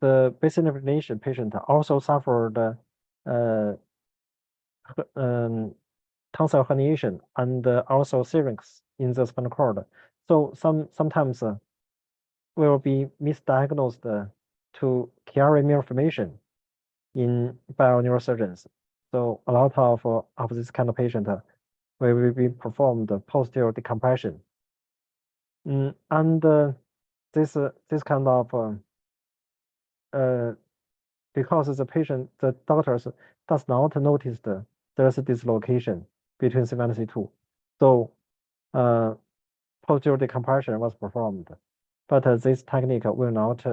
the basin inflammation patient also suffered tonsil herniation and also syrinx in the spinal cord. So sometimes will be misdiagnosed to carry malformation by our neurosurgeons. So a lot of this kind of patient will be performed posterior decompression. And this kind of because the doctors does not notice there's a dislocation between C1 and C2. So posterior decompression was performed, but this technique will not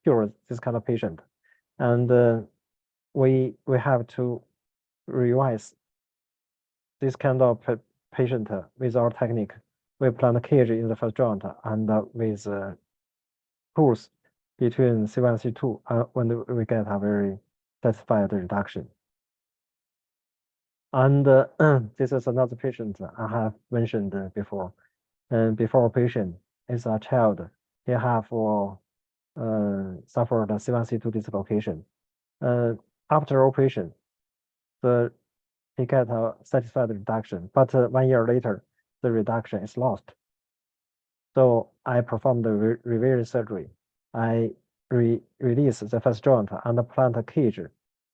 cure this kind of patient, and we have to revise this kind of patient with our technique. We plant a cage in the first joint and with pulse between C1 and C2 when we get a very satisfied reduction. And this is another patient I have mentioned before. And before operation is a child. He have suffered a C1 C2 dislocation. After operation, he get a satisfied reduction, but 1 year later, the reduction is lost. So I performed the revision surgery. I release the first joint and plant a cage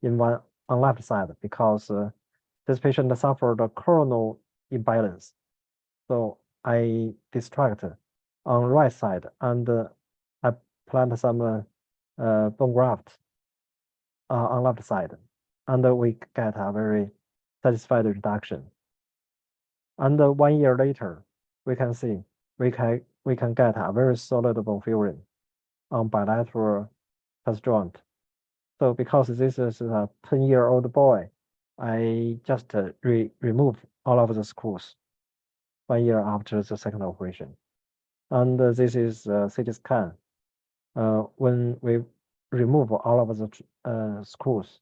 on left side because this patient suffered a coronal imbalance. So I distract on right side and I plant some bone graft on left side, and we get a very satisfied reduction. And 1 year later, we can see we can get a very solid bone furring on bilateral first joint. So because this is a 10-year-old boy, I just remove all of the screws 1 year after the second operation. And this is CT scan. When we remove all of the screws,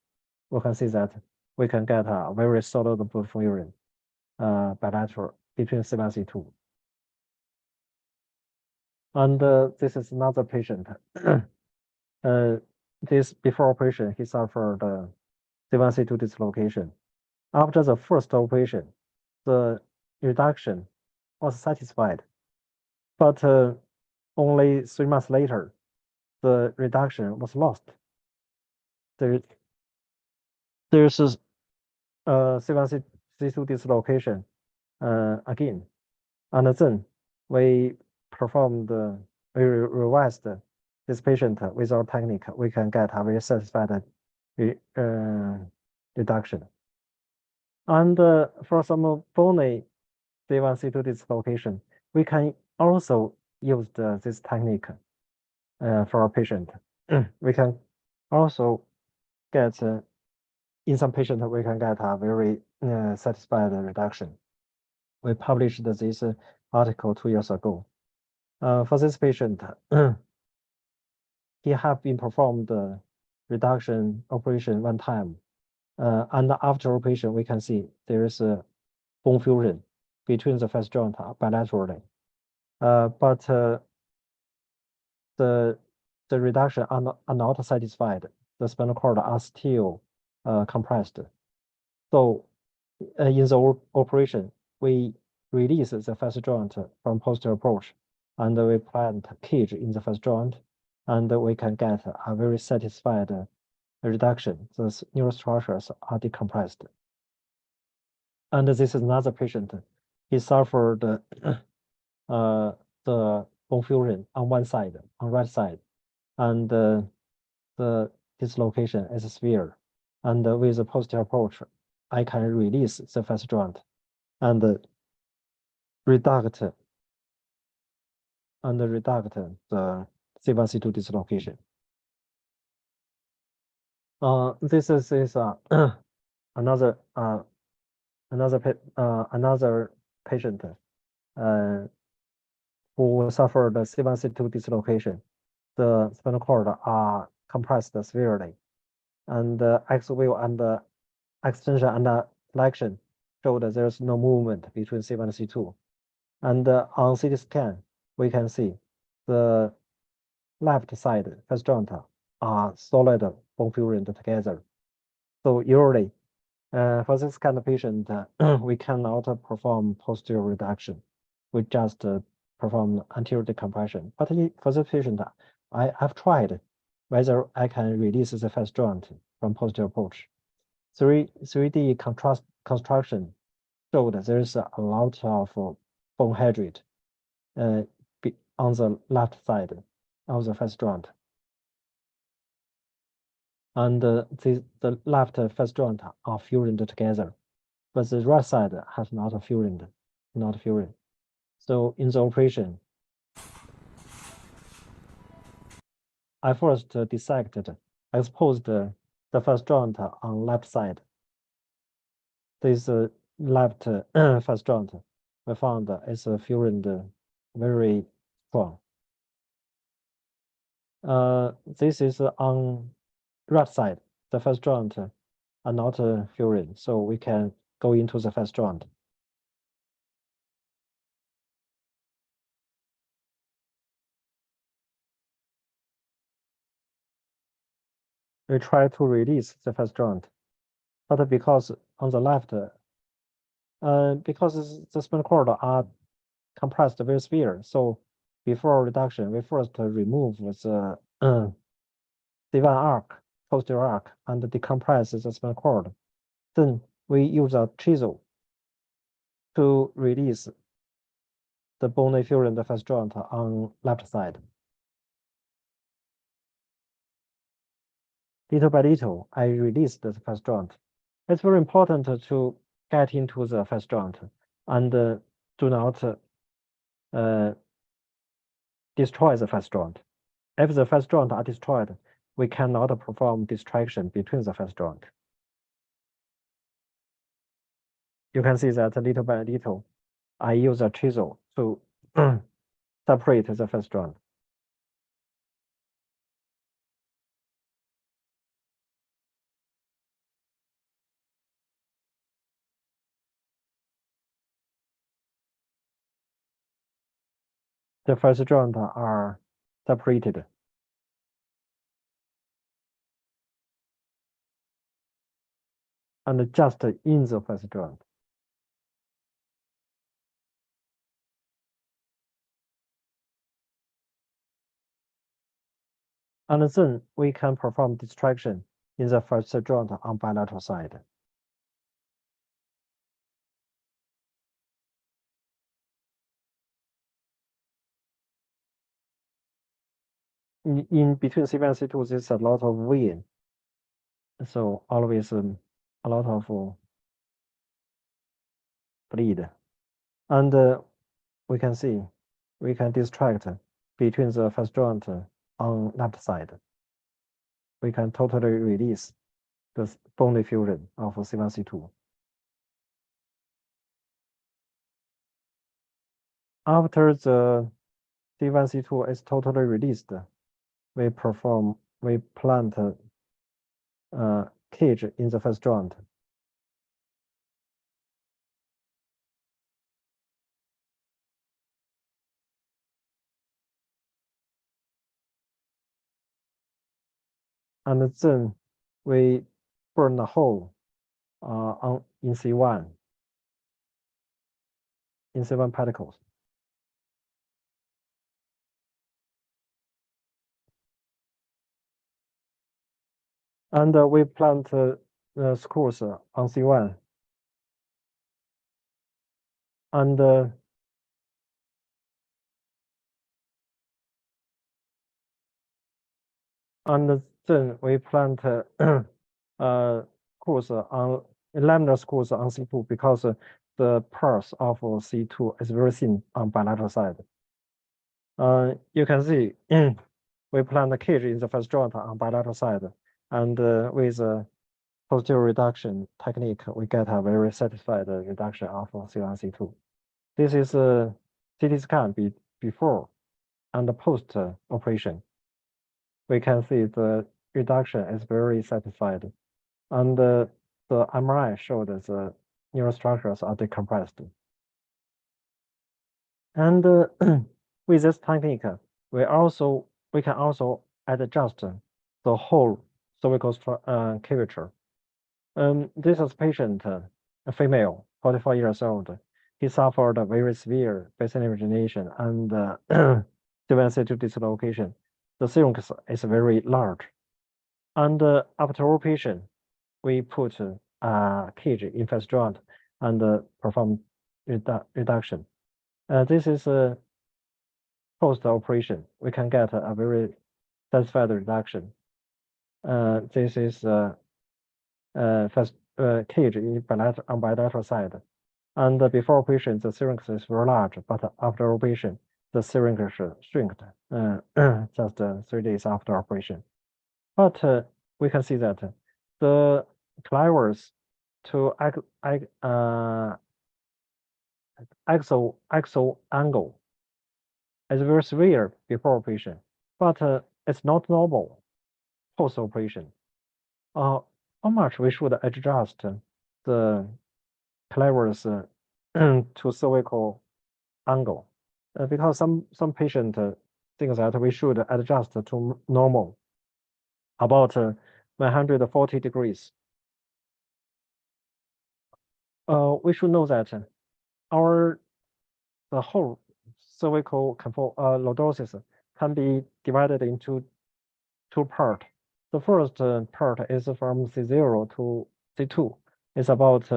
we can see that we can get a very solid bone furring bilateral between C1 and C2. And this is another patient. This before operation, he suffered C1 C2 dislocation. After the first operation, the reduction was satisfied. but only 3 months later, the reduction was lost. There's C1C2 dislocation again, and then we performed, we revised this patient with our technique. We can get a very satisfied reduction. And for some bony C1C2 dislocation, we can also use this technique for our patient. We can also get, in some patients, we can get a very satisfied reduction. We published this article 2 years ago. For this patient, he have been performed reduction operation 1 time. And after operation, we can see there is a bone fusion between the face joint bilaterally. But the reduction are not satisfied. The spinal cord are still compressed. So in the operation, we release the face joint from posterior approach, and we plant cage in the face joint, and we can get a very satisfied reduction. The neurostructures are decompressed. And this is another patient. He suffered the bone fusion on one side, on right side, and the dislocation is severe. And with the posterior approach, I can release the face joint and reduct the C1C2 dislocation. This is another patient who suffered the C1C2 dislocation. The spinal cord are compressed severely, and X-wave and extension and flexion showed that there's no movement between C1 and C2. And on CT scan, we can see the left side face joint are solid bone fusion together. So usually, for this kind of patient, we cannot perform posterior reduction. We just perform anterior decompression. But for this patient, I've tried whether I can release the face joint from posterior approach. 3D construction showed that there is a lot of bone hydrate on the left side of the face joint. And the left face joint are fusioned together, but the right side has not fusioned. So in the operation, I first dissected, exposed the face joint on left side. This left face joint, we found is fusioned very strong. This is on right side. The face joint are not fusioned, so we can go into the face joint. We try to release the face joint, but because on the left, because the spinal cord are compressed very severe, so before reduction, we first remove the C1 arc, posterior arc, and decompress the spinal cord. Then we use a chisel to release the bone fusion the face joint on left side. Little by little, I release the face joint. It's very important to get into the face joint and do not destroy the face joint. If the face joint are destroyed, we cannot perform distraction between the face joint. You can see that little by little, I use a chisel to separate the face joint. The face joint are separated. And just in the face joint. And then we can perform distraction in the first joint on bilateral side. In between C1 and C2, there's a lot of vein. So always a lot of bleed. And we can see, we can distract between the first joint on left side. We can totally release the bone diffusion of C1, C2. After the C1, C2 is totally released, we plant cage in the first joint. And then we burn a hole in C1 pedicles. And we plant screws on C1. And then we plant screws on laminar screws on C2 because the pulse of C2 is very thin on bilateral side. You can see we plant the cage in the first joint on bilateral side, and with posterior reduction technique, we get a very satisfied reduction of C1, C2. This is a CT scan before and post operation. We can see the reduction is very satisfied, and the MRI showed the neurostructures are decompressed. And with this technique, we can also adjust the whole cervical curvature. This is patient, a female, 44 years old. He suffered a very severe basin origination and C1, C2 dislocation. The syrinx is very large. And after operation, we put a cage in first joint and perform reduction. This is a post-operation. We can get a very satisfied reduction. This is first cage on bilateral side. And before operation, the syrinx is very large, but after operation, the syrinx shrinked just 3 days after operation. But we can see that the clivers to axial angle is very severe before operation, but it's not normal post-operation. How much we should adjust the clivers to cervical angle? Because some patient think that we should adjust to normal, about 140 degrees. We should know that the whole cervical lordosis can be divided into two parts. The first part is from C0 to C2. It's about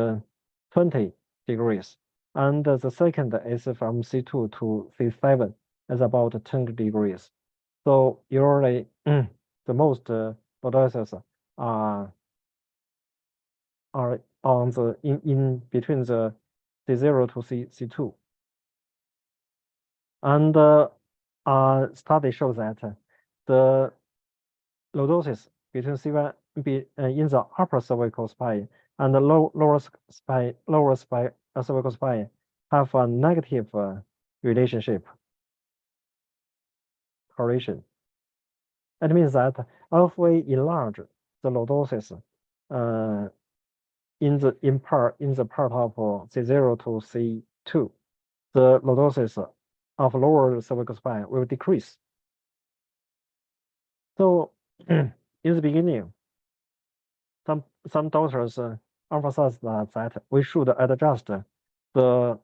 20 degrees. And the second is from C2 to C7. It's about 10 degrees. So usually the most lordosis are on the in between the C0 to C2. And study shows that the lordosis between C1 in the upper cervical spine and the lower cervical spine have a negative relationship correlation. It means that if we enlarge the lordosis in the part of C0 to C2, the lordosis of lower cervical spine will decrease. So in the beginning, some doctors emphasize that we should adjust the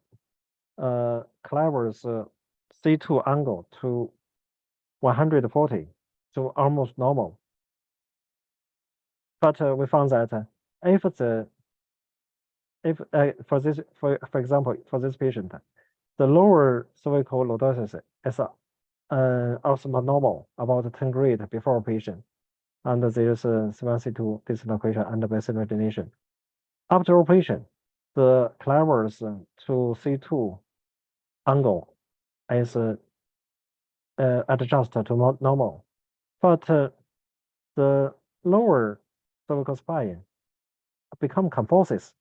clivers C2 angle to 140 to almost normal. But we found that if for example for this patient, the lower cervical lordosis is also normal, about 10 grade before operation, and there's a C1C2 dislocation and basin regeneration. After operation, the clavers to C2 angle is adjusted to normal, but the lower cervical spine become kyphosis.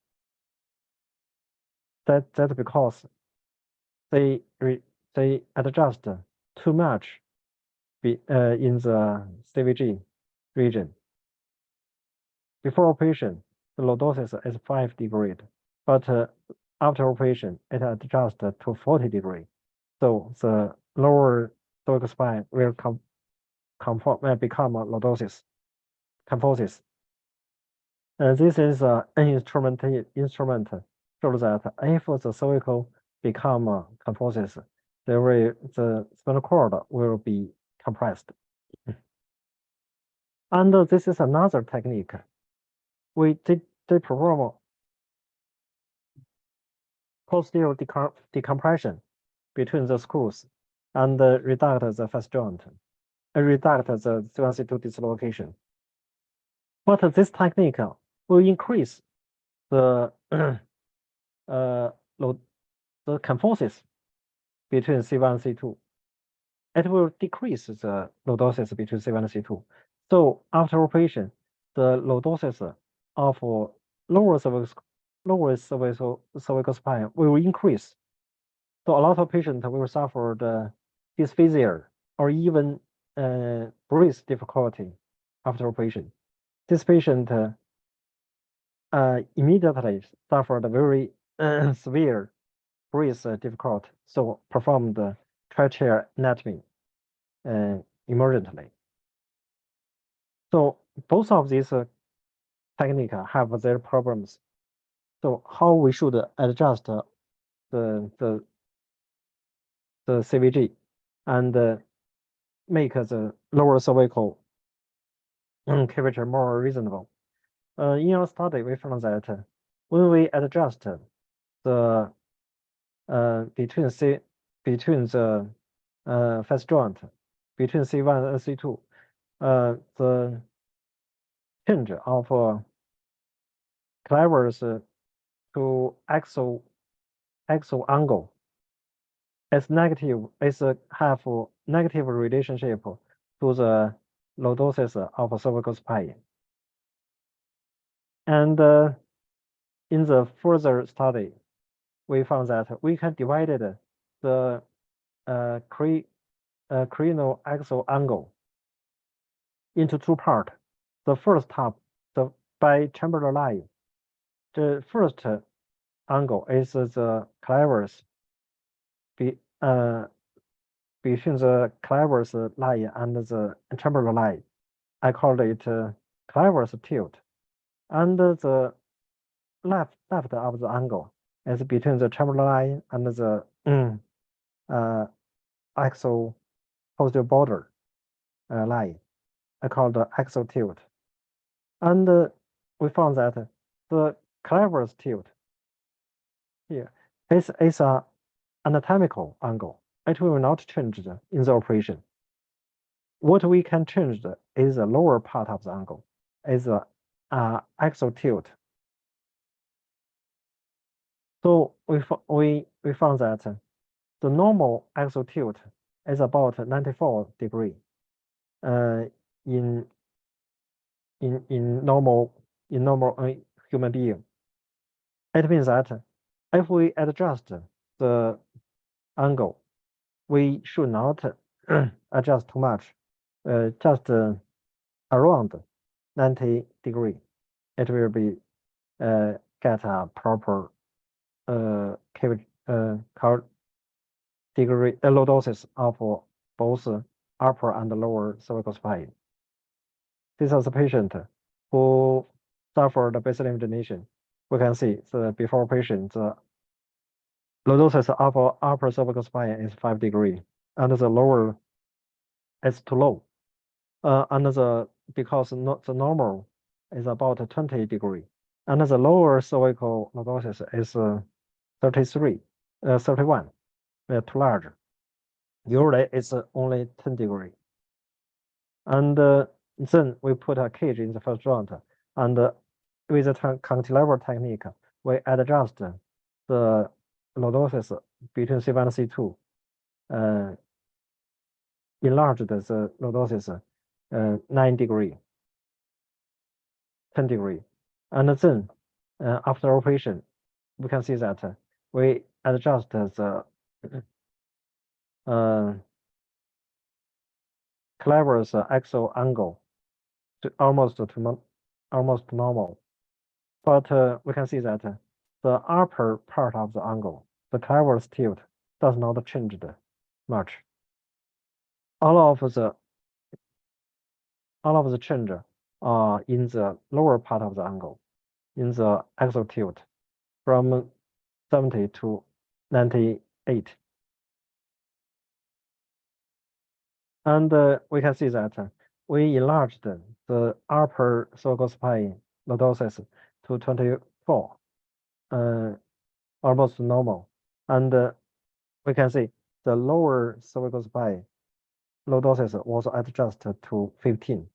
That's because they adjust too much in the CVG region. Before operation, the lordosis is 5 degree, but after operation, it adjusts to 40 degree. So the lower cervical spine will become a lordosis, kyphosis. This is an instrument shows that if the cervical become kyphosis, the spinal cord will be compressed. And this is another technique. They perform posterior decompression between the screws and reduct the fast joint, reduct the C1C2 dislocation. But this technique will increase the kyphosis between C1 and C2. It will decrease the lordosis between C1 and C2. So after operation, the lordosis of lower cervical spine will increase. So a lot of patients will suffer the dysphagia or even breathe difficulty after operation. This patient immediately suffered very severe breathe difficult, so performed tracheotomy emergently. So both of these techniques have their problems. So how we should adjust the CVG and make the lower cervical curvature more reasonable. In our study, we found that when we adjust the between the fast joint between C1 and C2, the change of clavers to axial angle is negative. Is have negative relationship to the lordosis of cervical spine. And in the further study, we found that we can divide the cranial axial angle into two parts. The first half, the bichamberal line. The first angle is the clavers between the clavers line and the chamberal line. I call it clavers tilt. And the left of the angle is between the chamberal line and the axial posterior border line. I call the axial tilt. And we found that the clavers tilt here is an anatomical angle. It will not change in the operation. What we can change is the lower part of the angle, is the axial tilt. So we found that the normal axial tilt is about 94 degree in normal human being. It means that if we adjust the angle, we should not adjust too much, just around 90 degree. It will be get a proper degree lordosis of both upper and lower cervical spine. This is a patient who suffered basal invagination. We can see the before operation, the lordosis of upper cervical spine is 5 degree, and the lower is too low. because the normal is about 20 degree, and the lower cervical lordosis is 31, too large. Usually it's only 10 degree. And then we put a cage in the first joint, and with the cantilever technique, we adjust the lordosis between C1 and C2, enlarged the lordosis 9 degree, 10 degree. And then after operation, we can see that we adjust the clever's axial angle to almost normal. But we can see that the upper part of the angle, the clever's tilt, does not change much. All of the change are in the lower part of the angle, in the axial tilt, from 70 to 98. And we can see that we enlarged the upper cervical spine lordosis to 24, almost normal. And we can see the lower cervical spine lordosis was adjusted to 15,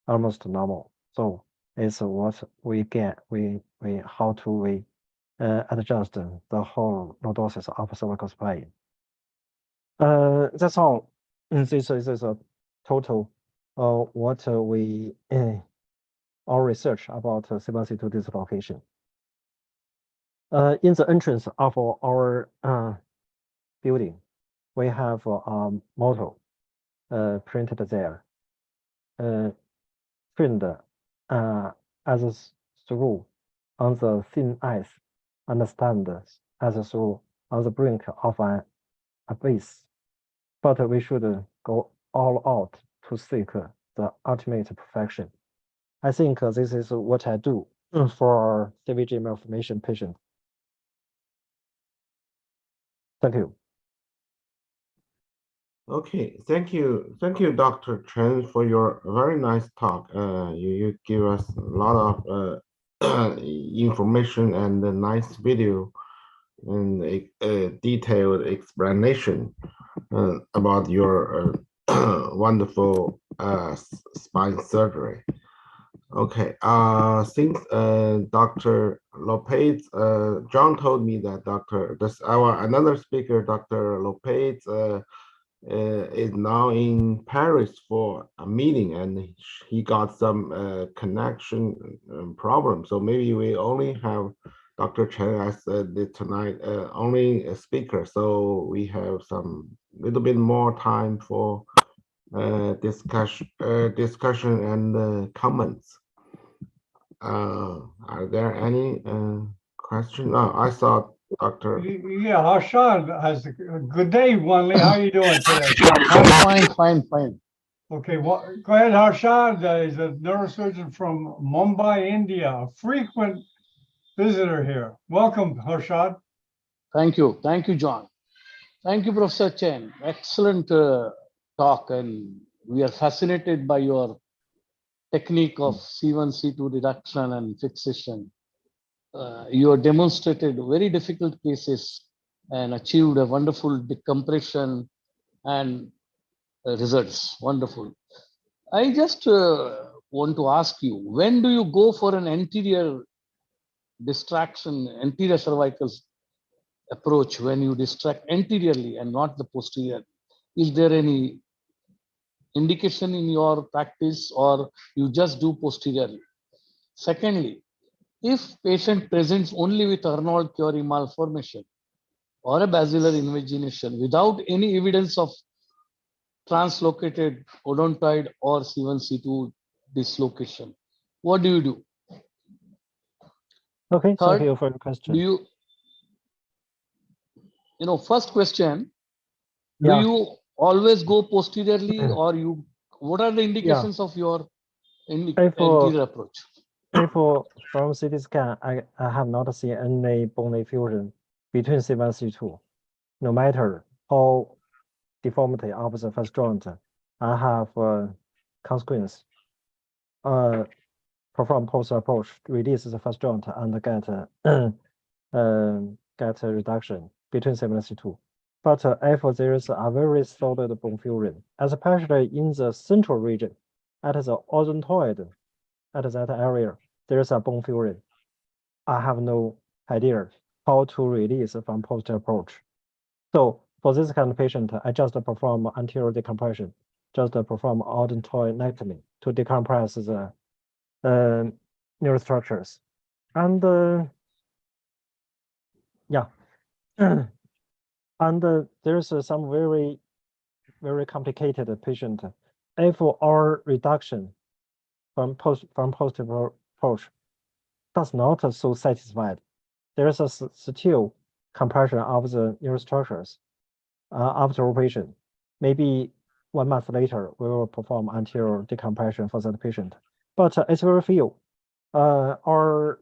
almost normal. So it's what we get. How to adjust the whole lordosis of cervical spine. That's all. This is a total what our research about C1 C2 dislocation. In the entrance of our building, we have a motto printed there. Trained as through on the thin ice, understand as through on the brink of an abyss. But we should go all out to seek the ultimate perfection. I think this is what I do for CVG malformation patients. Thank you. Okay, thank you, Dr. Chen, for your very nice talk. You give us a lot of information and a nice video and a detailed explanation about your wonderful spine surgery. Okay, since Dr. Lopez, John told me that another speaker, Dr. Lopez, is now in Paris for a meeting, and he got some connection problem. So maybe we only have Dr. Chen as tonight only a speaker. So we have some little bit more time for discussion and comments. Are there any questions? No, I saw Dr. Yeah, Harshad has a good day, Wanley. How are you doing today? I'm fine. Okay, well, go ahead, Harshad. He's a neurosurgeon from Mumbai, India, a frequent visitor here. Welcome, Harshad. Thank you, John. Thank you, Professor Chen. Excellent talk, and we are fascinated by your technique of C1, C2 reduction and fixation. You have demonstrated very difficult cases and achieved a wonderful decompression and results. Wonderful. I just want to ask you, when do you go for an anterior distraction, anterior cervical approach, when you distract anteriorly and not the posterior? Is there any indication in your practice, or you just do posteriorly? Secondly, if patient presents only with Arnold-Chiari malformation or a basilar invagination without any evidence of translocated odontoid or C1, C2 dislocation, what do you do? Okay, Third, thank you for your question. Do you, first question, do Yeah. you always go posteriorly, or what are the indications of your anterior approach? If from CT scan, I have not seen any bone fusion between C1 and C2. No matter how deformity of the first joint, I have consequence. Perform post approach, release the first joint and get a reduction between 72. But if there is a very solid bone fusion, especially in the central region, at the odontoid, at that area, there is a bone fusion. I have no idea how to release from post approach. So for this kind of patient, I just perform anterior decompression, just perform odontoidectomy to decompress the neurostructures. And yeah, and there's some very, very complicated patient. If our reduction from post approach does not so satisfied, there is a still compression of the neurostructures after operation. Maybe 1 month later, we will perform anterior decompression for that patient. But it's very few. Our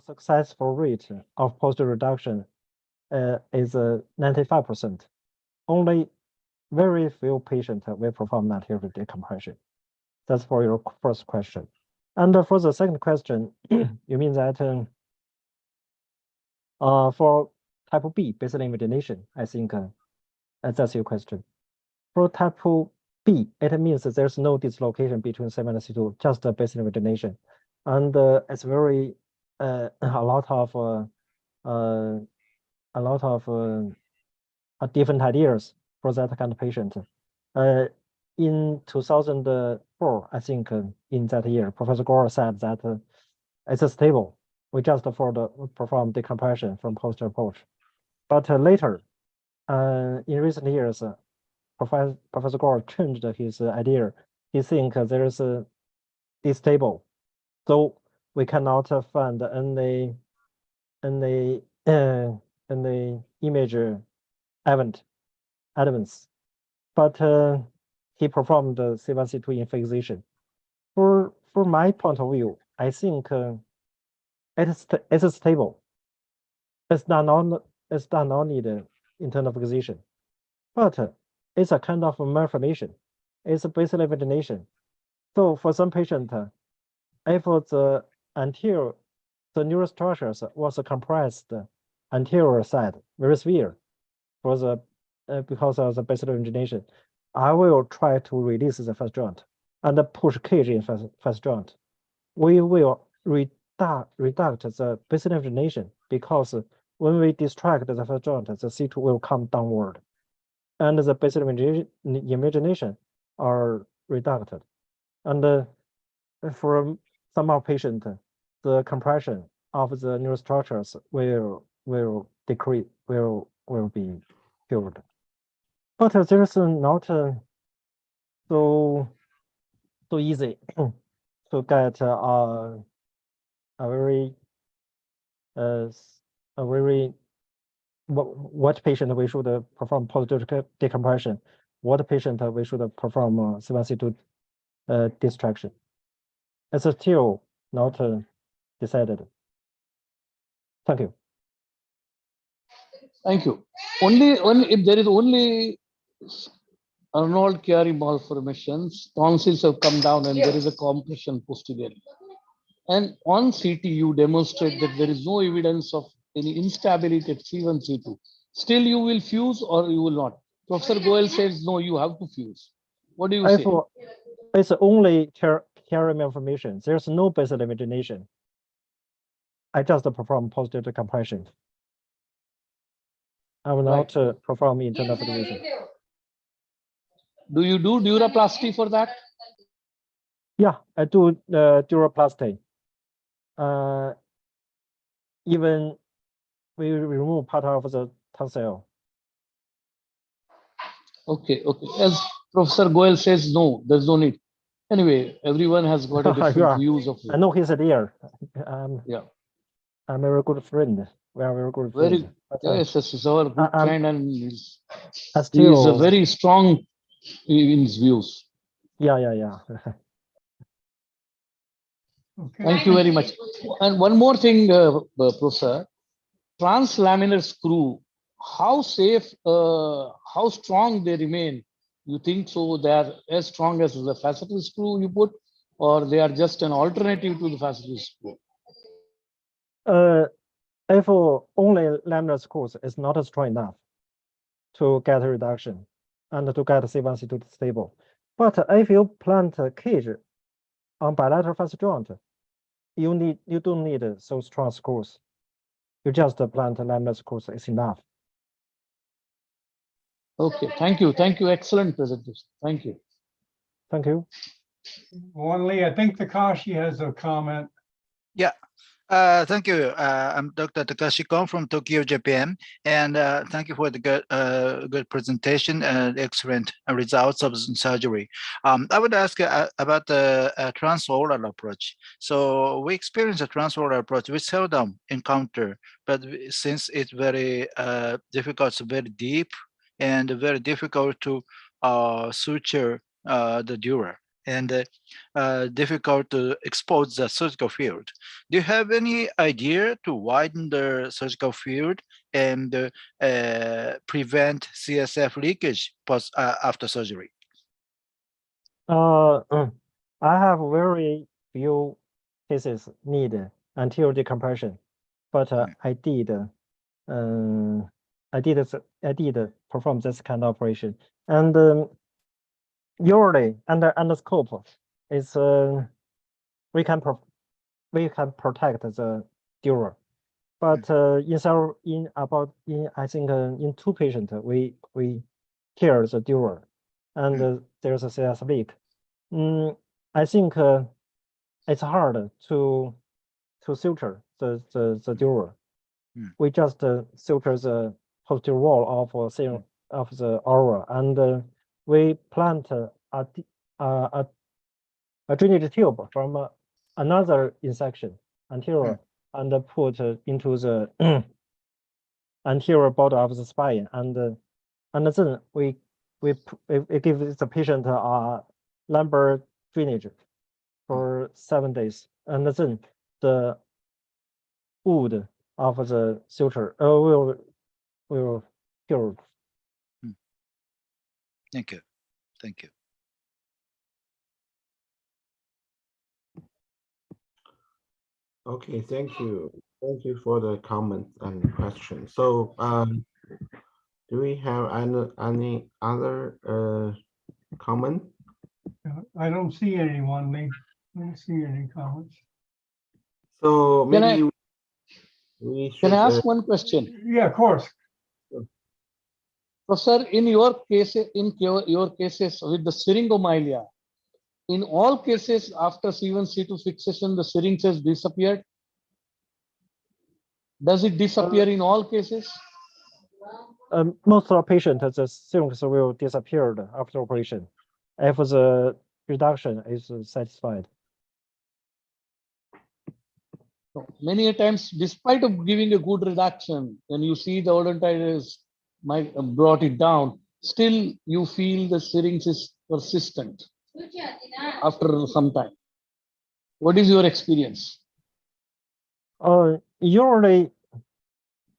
successful rate of post reduction is 95%. Only very few patients will perform anterior decompression. That's for your first question. And for the second question, you mean that for type B basal invagination, I think that's your question. For type B, it means that there's no dislocation between C1 and C2, just a basal invagination. And it's very a lot of different ideas for that kind of patient. In 2004, I think in that year, Professor Gore said that it's stable. We just perform decompression from post approach. But later, in recent years, Professor Gore changed his idea. He thinks there is a stable, so we cannot find any image evidence. But he performed the C1 C2 infixation. For my point of view, I think it's stable. It's not need internal fixation, but it's a kind of malformation. It's a basal invagination. So for some patient, if the neurostructures was compressed anterior side very severe for the because of the basal invagination, I will try to release the first joint and push cage in first joint. We will reduct the basal invagination because when we distract the first joint, the C2 will come downward, and the basal invagination are reduced. And for some of patient, the compression of the neurostructures will decrease, will be cured. But there's not so easy to get a very what patient we should perform post decompression, what patient we should perform C1 C2 distraction. It's still not decided. Thank you. Thank you. Only if there is only Arnold Chiari malformations, tonsils have come down and there is a compression posteriorly. And on CT, you demonstrate that there is no evidence of any instability at C1, C2. Still, you will fuse or you will not. Professor Goel says, no, you have to fuse. What do you say? It's only Chiari malformation. There's no basal invagination. I just perform posterior decompression. I will not perform internal fixation. Do you do duroplasty for that? Yeah, I do duroplasty. Even we remove part of the tonsil. Okay. As Professor Goel says, no, there's no need. Anyway, everyone has got a different views of it. I know he's there. Yeah. I'm a very good friend. We are very good friends. Yes, this is our good friend, and he is very strong in his views. Yeah. Okay. Thank you very much. And one more thing, Professor, translaminar screw, how safe, how strong they remain You think so they are as strong as the faceted screw you put, or they are just an alternative to the faceted screw? If only laminar screws is not strong enough to get a reduction and to get C1, C2 stable. But if you plant a cage on bilateral facet joint, you don't need so strong screws. You just plant laminar screws is enough. Okay, thank you. Thank you. Excellent presentation. Thank you. Thank you. Wanli, I think Takashi has a comment. Yeah. Thank you. I'm Dr. Takashi Kon from Tokyo, Japan, and thank you for the good presentation and excellent results of surgery. I would ask about the transoral approach. So we experience a transoral approach we seldom encounter, but since it's very difficult, it's very deep and very difficult to suture the dura, and difficult to expose the surgical field. Do you have any idea to widen the surgical field and prevent CSF leakage after surgery? I have very few cases need anterior decompression, but I did perform this kind of operation, and usually under endoscope is we can protect the dura, but I think in 2 patients we tear the dura, and there's a CS leak. I think it's hard to suture the dura. We just suture the posterior wall of the aura, and we plant a drainage tube from another insection anterior and put into the anterior border of the spine, and then we give the patient a lumbar drainage for 7 days, and then the wound of the suture will cure. Thank you. Thank you. Okay, thank you. Thank you for the comments and questions. So, do we have any other comment? I don't see anyone. I don't see any comments. So Can maybe we should. Can I ask one question? Yeah, of course. Professor, in your cases with the syringomyelia, in all cases after C1, C2 fixation, the syringe has disappeared? Does it disappear in all cases? Most of the patients, the syringes will disappear after operation if the reduction is satisfied. Many times, despite of giving a good reduction, when you see the odontitis brought it down, still you feel the syringe is persistent after some time. What is your experience? Usually,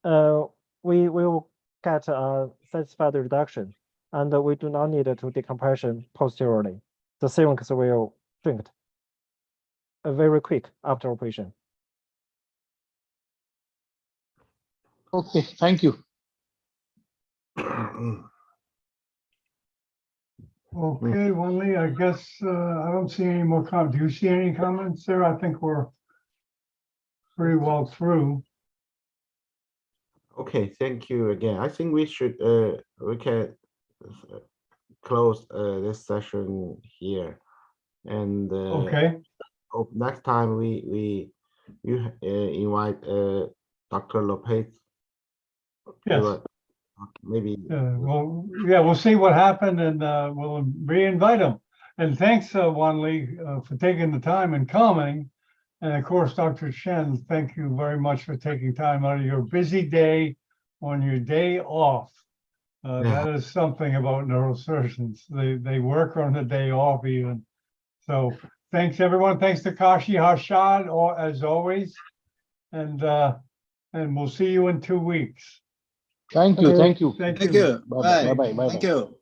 we will get a satisfied reduction, and we do not need to decompression posteriorly. The syrinx will shrink very quick after operation. Okay, thank you. Okay, Wanli, I guess I don't see any more comments. Do you see any comments there? I think we're pretty well through. Okay, thank you again. I think we should we can close this session here, and Okay, hope next time you invite Dr. Lopez. yes. Maybe. Well, yeah, we'll see what happened, and we'll re-invite him. And thanks, Wanli, for taking the time and coming. And of course, Dr. Chen, thank you very much for taking time out of your busy day on your day off. That is something about neurosurgeons. They work on the day off even. So thanks, everyone. Thanks to Kashi Harshad, as always. And we'll see you in 2 weeks. Thank you. Thank you. Thank Thank you. you. Bye. Bye. Thank you.